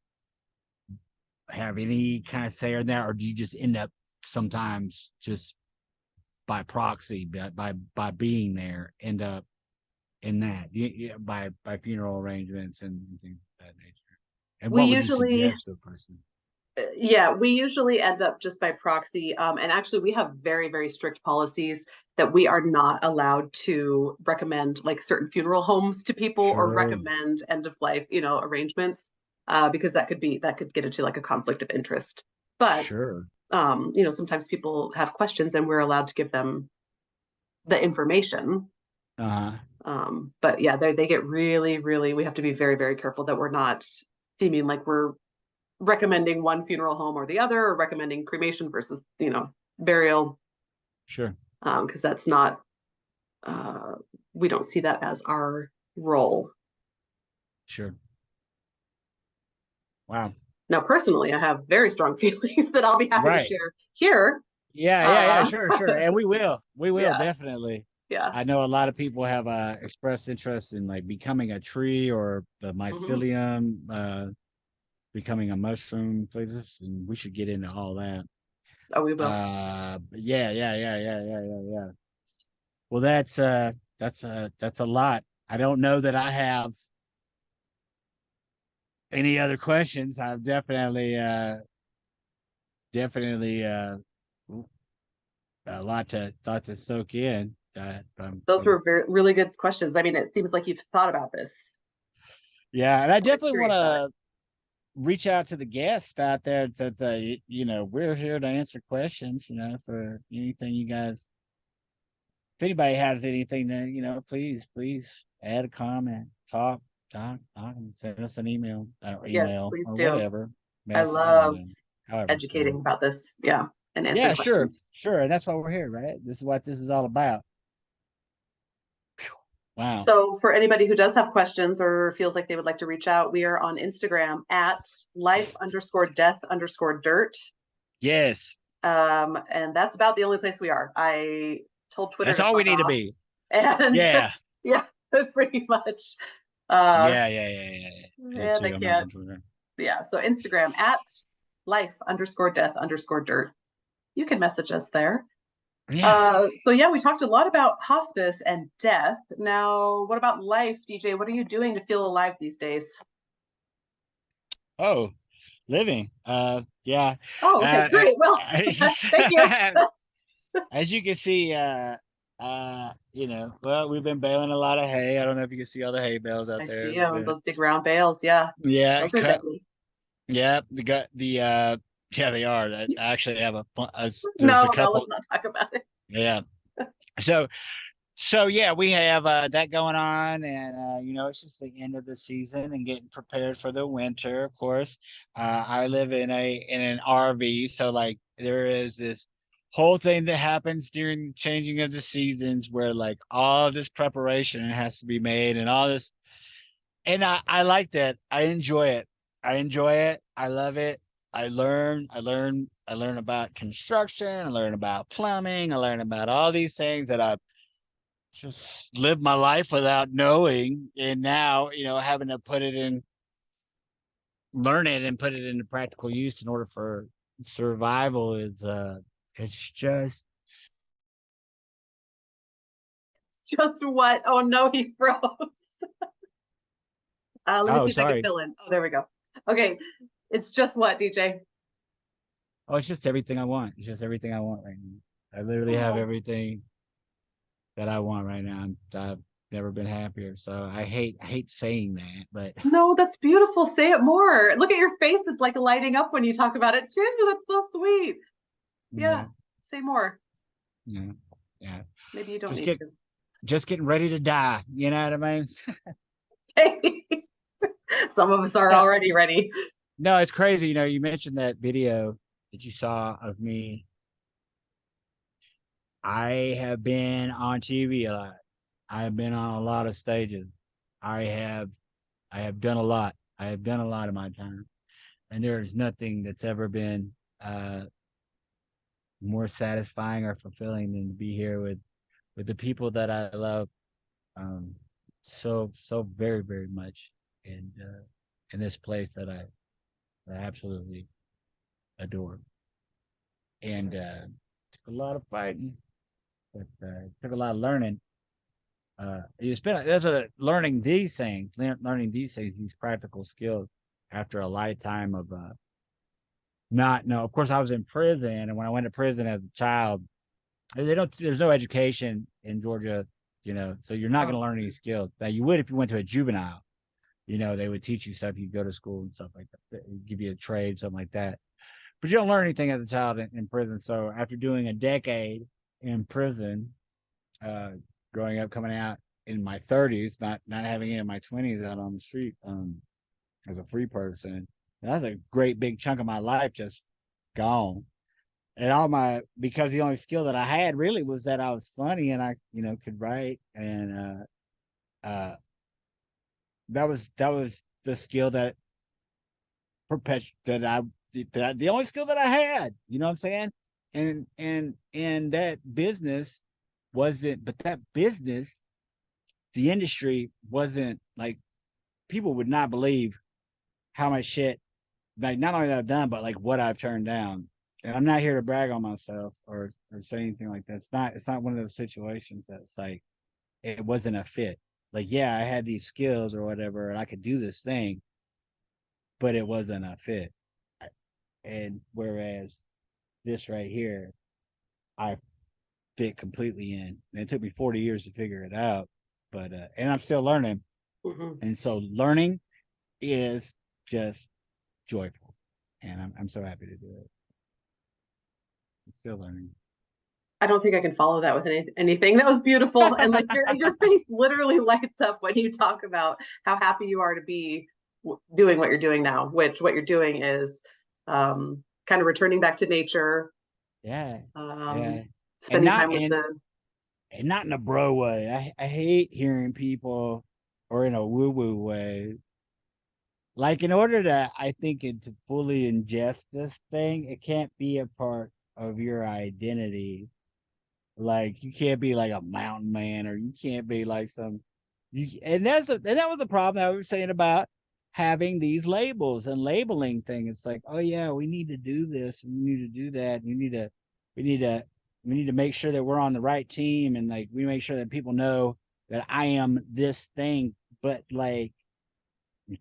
have any kind of say in that, or do you just end up sometimes just by proxy, by being there, end up in that, by funeral arrangements and things of that nature? And We what would you usually, suggest to a person? yeah, we usually end up just by proxy. And actually, we have very, very strict policies that we are not allowed to recommend like certain funeral homes to people or Sure, recommend end of life, arrangements, because that could get into like a conflict of interest. But sure. sometimes people have questions and we're allowed to give them the information. Uh-huh. But yeah, they get really, really, we have to be very, very careful that we're not seeming like we're recommending one funeral home or the other, or recommending cremation versus, burial, Sure, because that's not, uh, we don't see that as our role. sure. Wow. Now, personally, I have very strong feelings that I'll be happy to Right. share here. Yeah, Uh, sure, sure. And we will yeah, definitely. yeah. I know a lot of people have expressed interest in like becoming a tree or the Mhm. mycelium, becoming a mushroom places, and we should get into all that. Oh, we will. Yeah. Well, that's a lot. I don't know that I have any other questions. I've definitely a lot to thought to soak in. Those were really good questions. I mean, it seems like you've thought about this. Yeah, and I Very definitely want curious about it. to reach out to the guests out there that we're here to answer questions. For anything you guys, if anybody has anything, then please add a comment, talk, and send us an email, or Yes, email, please or do. whatever, I message. I don't love know, however. So educating about this. Yeah. And answering yeah, sure, questions. sure, and that's why we're here, right? This is what this is all about. Wow. So for anybody who does have questions or feels like they would like to reach out, we are on Instagram at life_death_dirt. Yes, And that's about the only place we are. I told Twitter that's to all we fuck need to off. be. And Yeah, yeah, pretty much. Uh, yeah. Me and they too. I'm not can't. on Twitter. Yeah. So Instagram at life_death_dirt. You can message us there. Yeah. So yeah, we talked a lot about hospice and death. Now, what about life, DJ? What are you doing to feel alive these days? Oh, living. Yeah. Oh, okay, Uh, great. Well, thank you. as you can see, well, we've been baling a lot of hay. I don't know if you can see all the hay bales out I there. see We've them, been, those big round bales. Yeah, yeah, those are cut. deadly. Yeah, yeah, they are. I actually have there's a No, no, couple. let's not talk about it. Yeah. So, yeah, we have that going on, and it's just the end of the season and getting prepared for the winter. Of course, I live in an RV, so like there is this whole thing that happens during the changing of the seasons, where like all this preparation has to be made, and all this, and I like that. I enjoy it. I love it. I learn about construction. I learn about plumbing. I learn about all these things that I just lived my life without knowing, and now having to learn it and put it into practical use in order for survival is it's just. Just what? Oh no, he froze. Let me Oh, see if I can sorry. fill in. Oh, there we go. Okay, it's just what, DJ? Oh, it's just everything I want. It's just everything I want right now. I literally have Oh, everything that I want right now. I've never been happier, so I hate saying that, but no, that's beautiful. Say it more. Look at your face is like lighting up when you talk about it too. That's so sweet. Yeah, yeah, say more. yeah, yeah. Maybe you don't just need get to. just getting ready to die, you know what I mean? Some of us are No, already ready. no, it's crazy. You mentioned that video that you saw of me. I have been on TV a lot. I have been on a lot of stages. I have I have done a lot. I have done a lot of my time. And there's nothing that's ever been more satisfying or fulfilling than to be here with the people that I love so very very much, and in this place that I absolutely adore. And took a lot of fighting, but took a lot of learning. It's been there's a learning these things, these practical skills after a lifetime of not no. Of course, I was in prison, and when I went to prison as a child, they don't. There's no education in Georgia, so you're not going to learn any skills that you would if you went to a juvenile. They would teach you stuff. You go to school and stuff like that. Give you a trade, something like that. But you don't learn anything as a child in prison. So after doing a decade in prison, uh, growing up, coming out in my 30s, not having it in my 20s out on the street as a free person, that's a great big chunk of my life just gone. And because the only skill that I had really was that I was funny and I could write, and that was the skill that the only skill that I had, you know what I'm saying? And that business wasn't, but that business, the industry wasn't like, people would not believe how much shit, like not only that I've done, but like what I've turned down. And I'm not here to brag on myself or say anything like that. It's not one of those situations that's like it wasn't a fit. Like, yeah, I had these skills or whatever, and I could do this thing, but it wasn't a fit. And whereas this right here, I fit completely in. And it took me 40 years to figure it out, but and I'm still learning. Mm-hmm. And so learning is just joyful, and I'm so happy to do it. I'm still learning. I don't think I can follow that with anything. That was beautiful, and like your face literally lights up when you talk about how happy you are to be doing what you're doing now. Which what you're doing is kind of returning back to nature. Yeah, yeah, and Spending not time with in the. and not in a bro way. I hate hearing people, or in a woo woo way. Like, in order to, I think, to fully ingest this thing, it can't be a part of your identity. Like, you can't be like a mountain man, or you can't be like and that was the problem I was saying about having these labels and labeling thing. It's like, oh yeah, we need to do this and we need to do that. We need to we need to make sure that we're on the right team, and like we make sure that people know that I am this thing. But like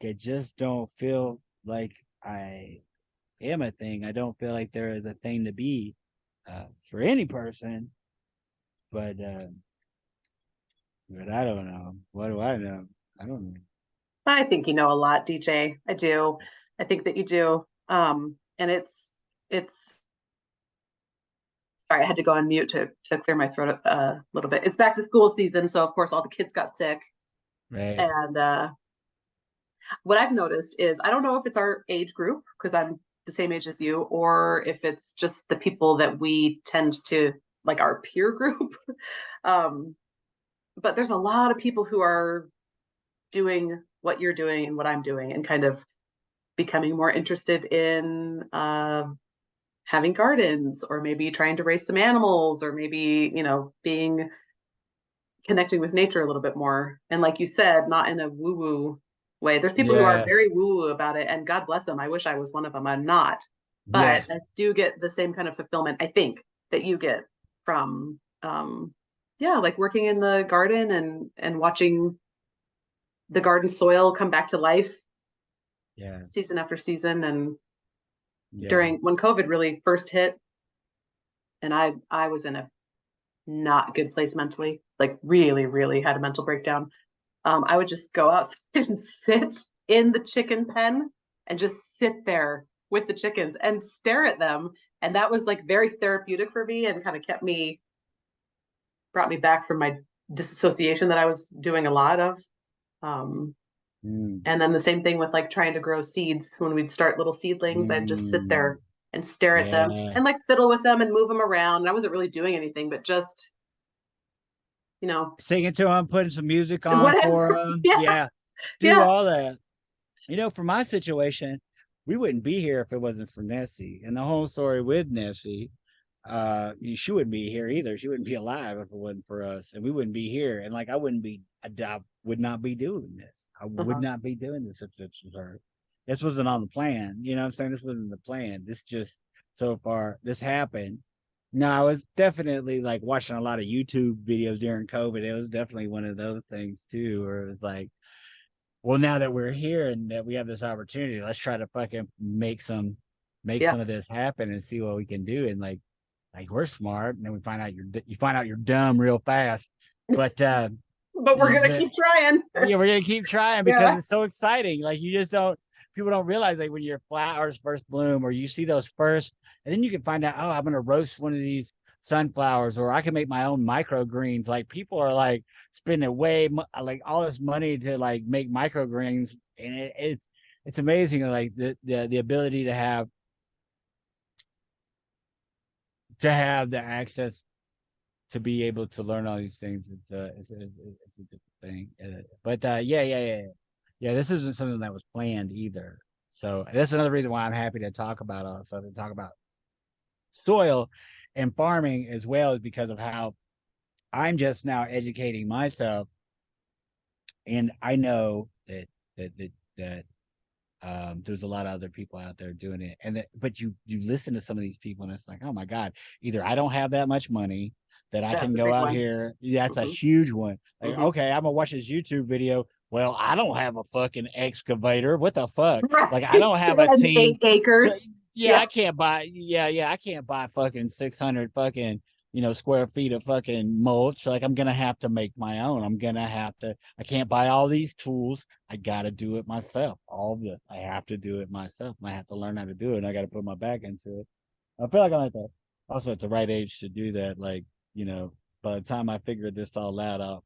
I just don't feel like I am a thing. I don't feel like there is a thing to be for any person. But I don't know. What do I know? I don't know. I think you know a lot, DJ. I do. I think that you do. And it's. Sorry, I had to go on mute to clear my throat a little bit. It's back to school season, so of course all the kids got sick. Right. And what I've noticed is I don't know if it's our age group because I'm the same age as you, or if it's just the people that we tend to like our peer group. um, but there's a lot of people who are doing what you're doing and what I'm doing, and kind of becoming more interested in having gardens, or maybe trying to raise some animals, or maybe being connecting with nature a little bit more. And like you said, not in a woo woo way. There's people who are Yeah. very woo woo about it, and God bless them. I wish I was one of them. I'm not, but Yes. I do get the same kind of fulfillment, I think, that you get from yeah, like working in the garden and watching the garden soil come back to life Yeah. season after season. And Yeah. during when COVID really first hit, and I was in a not good place mentally, like really, really had a mental breakdown. I would just go outside and sit in the chicken pen and just sit there with the chickens and stare at them. And that was like very therapeutic for me, and kind of brought me back from my disassociation that I was doing a lot of. Um, Mm. and then the same thing with like trying to grow seeds. When we'd start little seedlings, I'd just sit Mm. there and stare at them Yeah. and like fiddle with them and move them around. And I wasn't really doing anything, but just, you know, Singing to them, putting some music on for whatever. them. Yeah. Yeah. Do Yeah. all that. For my situation, we wouldn't be here if it wasn't for Nessie. And the whole story with Nessie, she wouldn't be here either. She wouldn't be alive if it wasn't for us, and we wouldn't be here. And like I would not be doing this. I would Uh-huh. not be doing this if this was her. This wasn't on the plan. You know what I'm saying? This wasn't the plan. This just so far this happened. No, I was definitely like watching a lot of YouTube videos during COVID. It was definitely one of those things too, where it was like, well, now that we're here and that we have this opportunity, let's try to fucking make Yeah. some of this happen and see what we can do. And like we're smart, and then you find out you're dumb real fast. But But we're is gonna that keep trying. yeah, we're gonna keep trying because Yeah. it's so exciting. Like you just don't people don't realize like when your flowers first bloom or you see those first, and then you can find out, oh, I'm gonna roast one of these sunflowers or I can make my own microgreens. Like people are like spending like all this money to like make microgreens, and it's amazing like the ability to have the access to be able to learn all these things. It's a different thing. But yeah. This isn't something that was planned either. So that's another reason why I'm happy to talk about all this stuff and talk about soil and farming as well, is because of how I'm just now educating myself, and I know that there's a lot of other people out there doing it, but you listen to some of these people and it's like, oh my god, either I don't have that much money that I That's can a go big out one. here. That's a Hmm. huge one. Like, Hmm. okay, I'm gonna watch this YouTube video. Well, I don't have a fucking excavator. What the fuck? Right. Like, I don't have a And team. 8 acres. So yeah, Yeah. I can't buy. Yeah, I can't buy fucking 600 fucking square feet of fucking mulch. Like, I'm gonna have to make my own. I'm gonna have to. I can't buy all these tools. I gotta do it myself. I have to do it myself. I have to learn how to do it. And I gotta put my back into it. I feel like I'm also at the right age to do that. Like, by the time I figure this all out, I'll,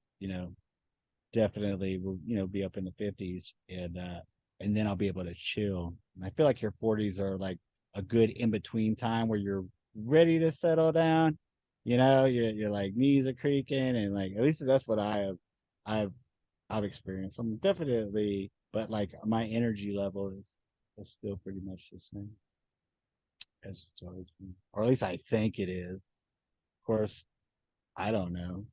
definitely will, be up in the 50s, and then I'll be able to chill. And I feel like your 40s are like a good in between time where you're ready to settle down. You're like knees are creaking, and like at least that's what I've I've experienced. I'm definitely, but like my energy level is still pretty much the same as it's always been, or at least I think it is. Of course, I don't know.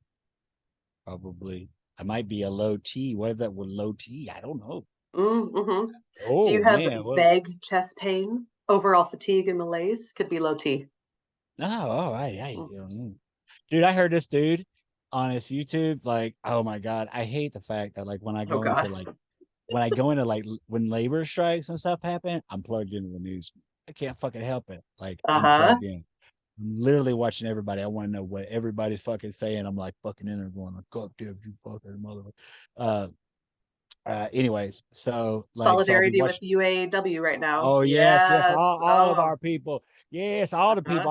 Probably, I might be a low T. What is that with low T? I don't know. Mm-hmm. Do you Oh have man, well, vague chest pain, overall fatigue and malaise? Could be low T. no, all right, Mm. dude, I heard this dude on his YouTube. Like, oh my god, I hate the fact that like Oh God. when labor strikes and stuff happen, I'm plugged into the news. I can't fucking help it. Like, I'm Uh-huh. plugged in. I'm literally watching everybody. I want to know what everybody's fucking saying. I'm like fucking in there going, God damn you fucking mother. Uh, anyways, so I'll be Solidarity with watching. UAW right now. Oh yes, Yes. all of Oh. our people. Yes, all the people, Uh-huh.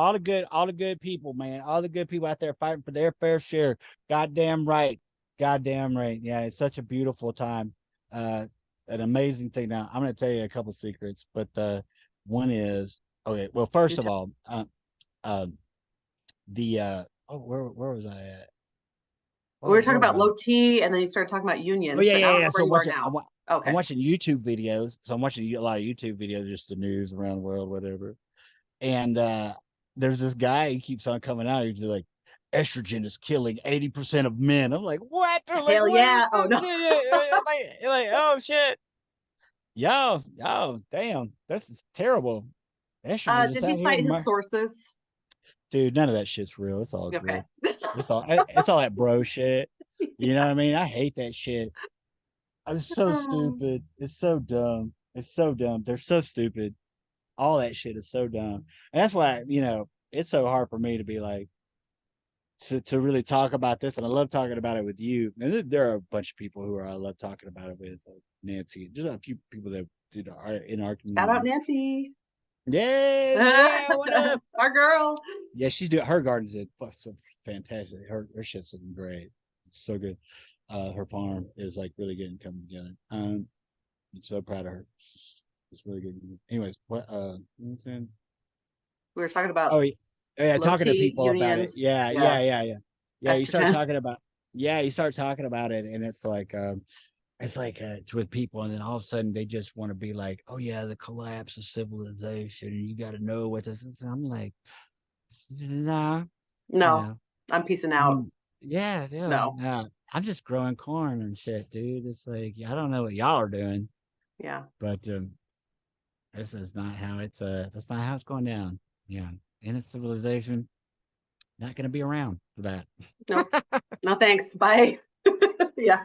all the good people, man, all the good people out there fighting for their fair share. Goddamn right, goddamn right. Yeah, it's such a beautiful time, uh, an amazing thing. Now I'm gonna tell you a couple secrets, but one is okay. Well, Do first of tell. all, uh, the oh, where was I at? We were talking Where was about I? low T, and then you started talking about Oh unions, yeah, but I don't yeah. know where So you are now. I'm Okay. watching YouTube videos. So I'm watching a lot of YouTube videos, just the news around the world, whatever. And there's this guy, he keeps on coming out. He's just like, estrogen is killing 80% of men. I'm like, what? I'm like, Hell what is yeah. Oh this no. shit? Oh shit. Yo, damn, this is terrible. Estrogen Did just he out here, cite his sources? dude. None of that shit's real. It's all Okay. good. It's all that bro shit. You know what I mean? I hate that shit. I'm so stupid. It's so dumb. It's so dumb. They're so stupid. All that shit is so dumb. And that's why, it's so hard for me to be like to really talk about this. And I love talking about it with you. And there are a bunch of people I love talking about it with, like Nancy. Just a few people that are in our Shout out community. Nancy. Yeah, what up? Our girl. Yeah, she's doing her garden's so fantastic. Her shit's looking great. It's so good. Her farm is like really getting coming together. I'm so proud of her. It's really good. Anyways, what I'm saying? We were talking about Oh yeah, low talking to T people about it. unions. Yeah, Yeah. yeah, yeah, yeah. Yeah, Estrogen. you start talking about it, and it's like it's with people, and then all of a sudden they just want to be like, oh yeah, the collapse of civilization, and you got to know what this is. And I'm like, Nah, No, no. I'm peacing I out. mean, yeah, yeah, No. no. I'm just growing corn and shit, dude. It's like I don't know what y'all are doing, Yeah. but this is not how it's that's not how it's going down. Yeah, in a civilization, not gonna be around for that. No. No thanks. Bye. Yeah.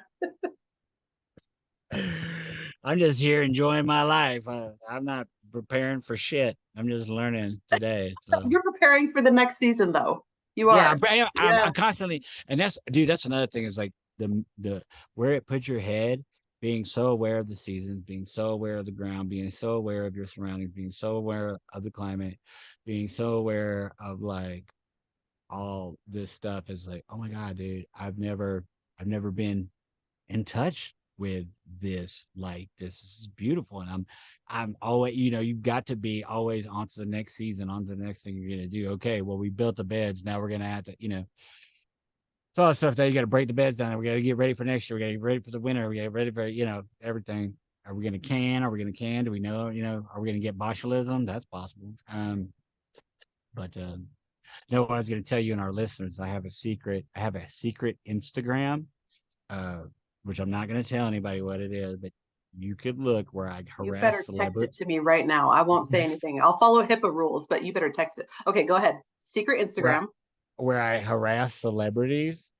I'm just here enjoying my life. I'm not preparing for shit. I'm just learning today. So You're preparing for the next season though. You yeah, are. I'm Yeah. constantly, and that's dude. That's another thing is like the where it puts your head, being so aware of the seasons, being so aware of the ground, being so aware of your surroundings, being so aware of the climate, being so aware of like all this stuff is like, oh my god, dude, I've never been in touch with this. Like this is beautiful, and I'm always, you've got to be always on to the next season, on to the next thing you're gonna do. Okay, well, we built the beds, now we're gonna have to, it's all that stuff that you got to break the beds down. We got to get ready for next year. We got to get ready for the winter. We got to get ready for everything. Are we gonna can? Are we gonna can? Do we know? Are we gonna get botulism? That's possible. But no, what I was gonna tell you and our listeners, I have a secret. I have a secret Instagram, uh, which I'm not gonna tell anybody what it is, but you could look where I You harass better text it celebrity, to me right now. I won't say anything. I'll follow HIPAA rules, but you better text it. Okay, go ahead. Secret where Instagram. where I harass celebrities,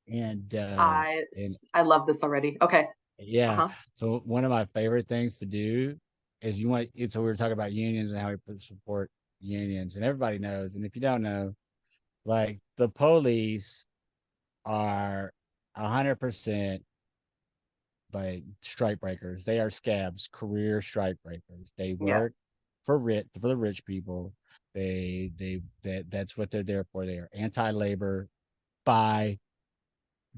and I love this already. Okay. yeah. Uh-huh. So one of my favorite things to do is so we were talking about unions and how we put support unions, and everybody knows. And if you don't know, like the police are 100% like strike breakers. They are scabs, career strike breakers. They Yeah. work for the rich people. That's what they're there for. They are anti-labor by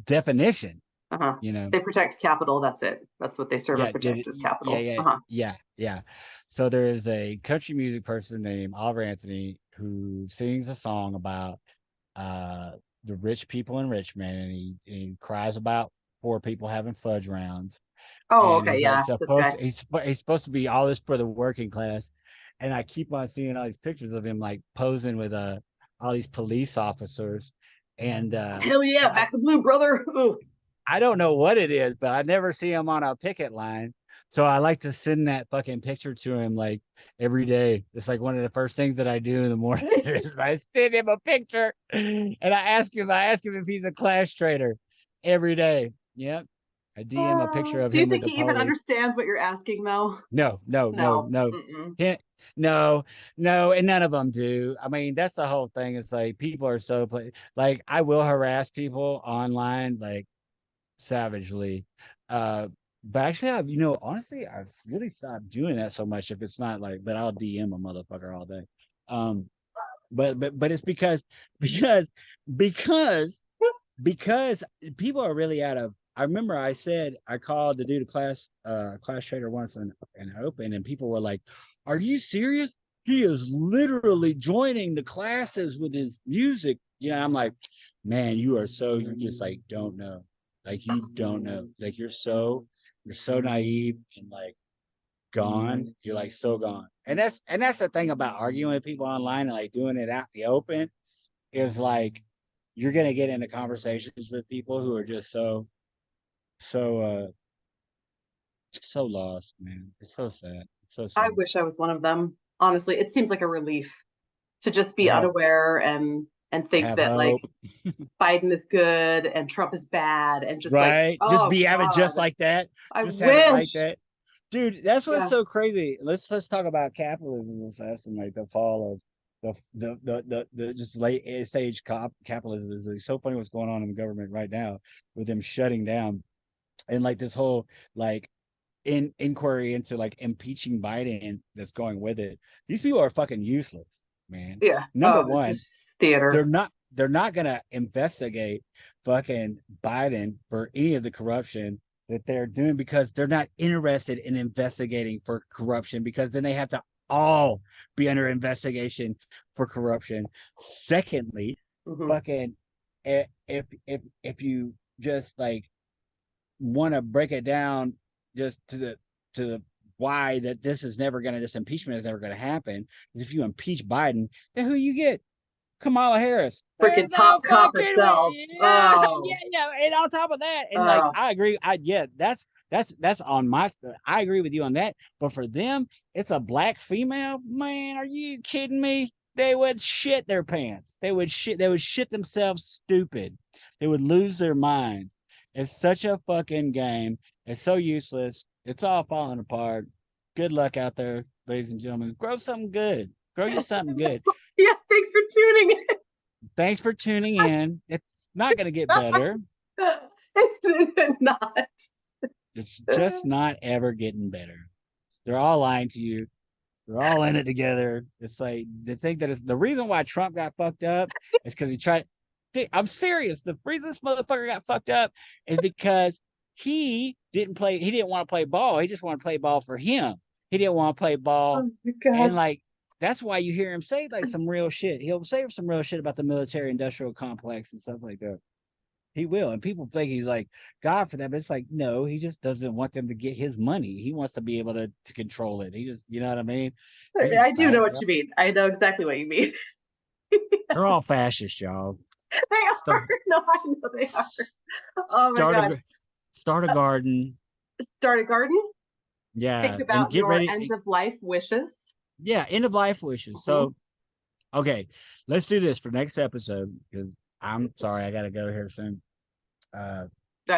definition. Uh-huh. You know, They protect capital. That's it. That's what they serve and yeah, protect is yeah, capital. yeah, Uh-huh. yeah, yeah. So there is a country music person named Oliver Anthony who sings a song about uh the rich people in Richmond, and he cries about poor people having fudge rounds, Oh, and okay. he's like Yeah. This guy. he's supposed to be all this for the working class, and I keep on seeing all these pictures of him like posing with all these police officers, and Hell yeah. I Back the blue, brother. Ooh. I don't know what it is, but I never see him on a picket line. So I like to send that fucking picture to him like every day. It's like one of the first things that I do in the morning is I send him a picture and I ask him if he's a class traitor every day. Yep. I DM a picture of Do you him with think the he even police. understands what you're asking though? No, no, no, No. no. Mm-mm. Can't, no, no, and none of them do. I mean, that's the whole thing. It's like people are so like I will harass people online, like savagely. Uh, but actually, honestly, I've really stopped doing that so much. If it's not like, but I'll DM a motherfucker all day. Um, but it's because because because people are really out of. I remember I said I called to do the class trader once in open, and people were like, "Are you serious? He is literally joining the classes with his music." I'm like, man, you just like don't know, like you don't know, like you're so naive and like gone. You're like so gone, and that's the thing about arguing with people online and like doing it out in the open is like you're gonna get into conversations with people who are just so so lost, man. It's so sad. It's so I sad. wish I was one of them. Honestly, it seems like a relief to just be Yeah. unaware and think Have that like hope. Biden is good and Trump is bad and just like, Right. Just oh be have it just God, like that. I Just have it like wish. that. Dude, that's what's Yeah. so crazy. Let's talk about capitalism and stuff and like the fall of the just late stage capitalism is like so funny what's going on in the government right now with them shutting down and like this whole like inquiry into like impeaching Biden that's going with it. These people are fucking useless, man. Yeah. Number Oh, it's one, just theater. they're not gonna investigate fucking Biden for any of the corruption that they're doing because they're not interested in investigating for corruption because then they have to all be under investigation for corruption. Secondly, Hmm. fucking if you just like want to break it down just to the why that this impeachment is never going to happen is if you impeach Biden, then who you get? Kamala Harris. Freaking There's no top cop fucking herself. way. Yeah, Oh, yeah. And on top of that, and like, oh, I agree. That's on my, I agree with you on that. But for them, it's a black female. Man, are you kidding me? They would shit their pants. They would shit themselves stupid. They would lose their mind. It's such a fucking game. It's so useless. It's all falling apart. Good luck out there, ladies and gentlemen. Grow something good. Grow you something good. yeah. Thanks for tuning in. Thanks for tuning in. It's not going to get better. It's not. It's just not ever getting better. They're all lying to you. They're all in it together. It's like they think that it's the reason why Trump got fucked up is because he tried. I'm serious. The reason this motherfucker got fucked up is because he didn't want to play ball. He just wanted to play ball for him. He didn't want to play ball. Oh my God. And like, that's why you hear him say like some real shit. He'll say some real shit about the military industrial complex and stuff like that. He will. And people think he's like God for that. But it's like, no, he just doesn't want them to get his money. He wants to be able to control it. He just, you know what I mean? I do know what you mean. I know exactly what you mean. They're all fascists, y'all. They are. Start, No, I know they are. Oh my God. Start a garden. Start a garden. Yeah. Think And about get your ready. end of life wishes. Yeah. End of life wishes. So, okay, let's do this for next episode because I'm sorry. I got to go here soon. I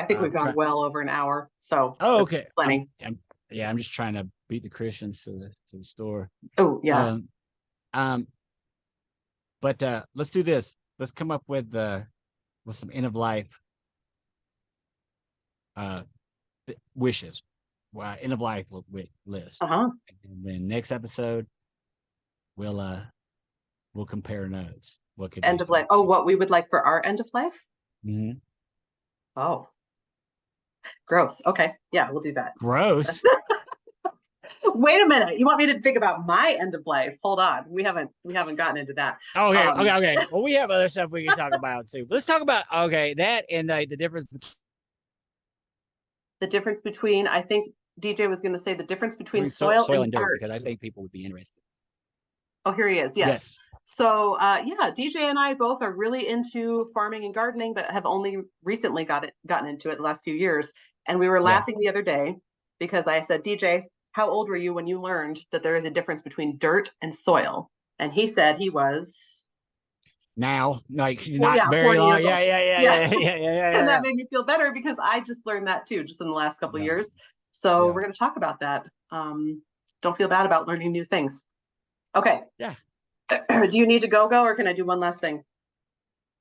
think we've gone well over an hour. So, okay. Plenty. I'm just trying to beat the Christians to the store. Oh, yeah. But let's do this. Let's come up with some end of life wishes. End of life list. And then next episode we'll compare notes. What could end of life? Oh, what we would like for our end of life? Mm-hmm. Oh, gross. Okay, yeah, we'll do that. Gross. Wait a minute. You want me to think about my end of life? Hold on. We haven't gotten into that. Okay. Well, we have other stuff we can talk about too. Let's talk about that and the difference. The difference between, I think DJ was going to say the difference between soil and dirt, because I think people would be interested. Oh, here he is. Yes. So, DJ and I both are really into farming and gardening, but have only recently gotten into it the last few years. And we were laughing the other day because I said, DJ, how old were you when you learned that there is a difference between dirt and soil? And he said he was now, like not very long. Yeah. And that made me feel better because I just learned that too, just in the last couple of years. So we're going to talk about that. Don't feel bad about learning new things. Okay. Yeah. Do you need to go, or can I do one last thing?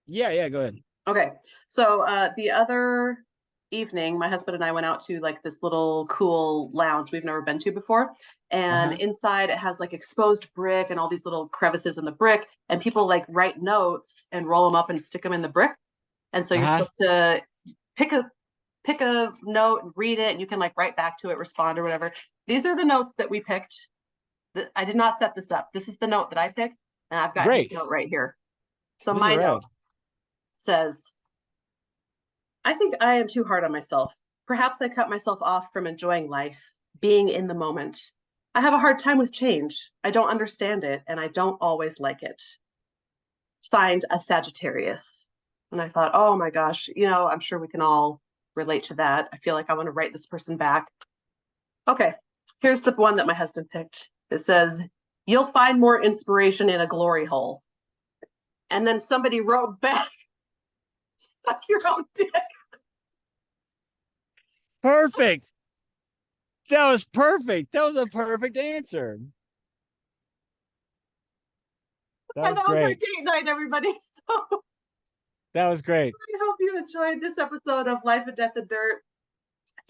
Yeah, go ahead. Okay. So the other evening, my husband and I went out to like this little cool lounge we've never been to before. And inside it has like exposed brick and all these little crevices in the brick. And people like write notes and roll them up and stick them in the brick. And so you're supposed to pick a note, read it, and you can like write back to it, respond or whatever. These are the notes that we picked. I did not set this up. This is the note that I picked, and I've got his note right here. So my note says, I think I am too hard on myself. Perhaps I cut myself off from enjoying life, being in the moment. I have a hard time with change. I don't understand it, and I don't always like it. Signed, a Sagittarius. And I thought, oh my gosh, I'm sure we can all relate to that. I feel like I want to write this person back. Okay, here's the one that my husband picked. It says, you'll find more inspiration in a glory hole. And then somebody wrote back, suck your own dick. Perfect. That was perfect. That was a perfect answer. That was great. Our date night, everybody. So that was great. I hope you enjoyed this episode of Life and Death and Dirt.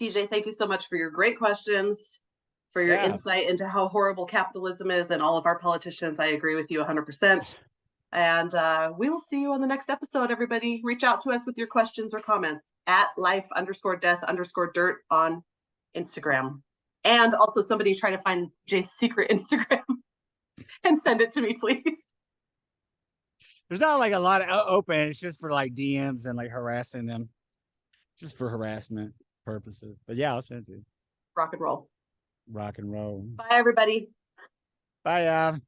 DJ, thank you so much for your great questions, for your insight into how horrible capitalism is and all of our politicians. I agree with you 100%. And we will see you on the next episode, everybody. Reach out to us with your questions or comments at life_death_dirt on Instagram. And also somebody try to find Jay's secret Instagram and send it to me, please. There's not like a lot of open. It's just for like DMs and like harassing them. Just for harassment purposes. But yeah, I'll send it to you. Rock and roll. Rock and roll. Bye, everybody. Bye, y'all.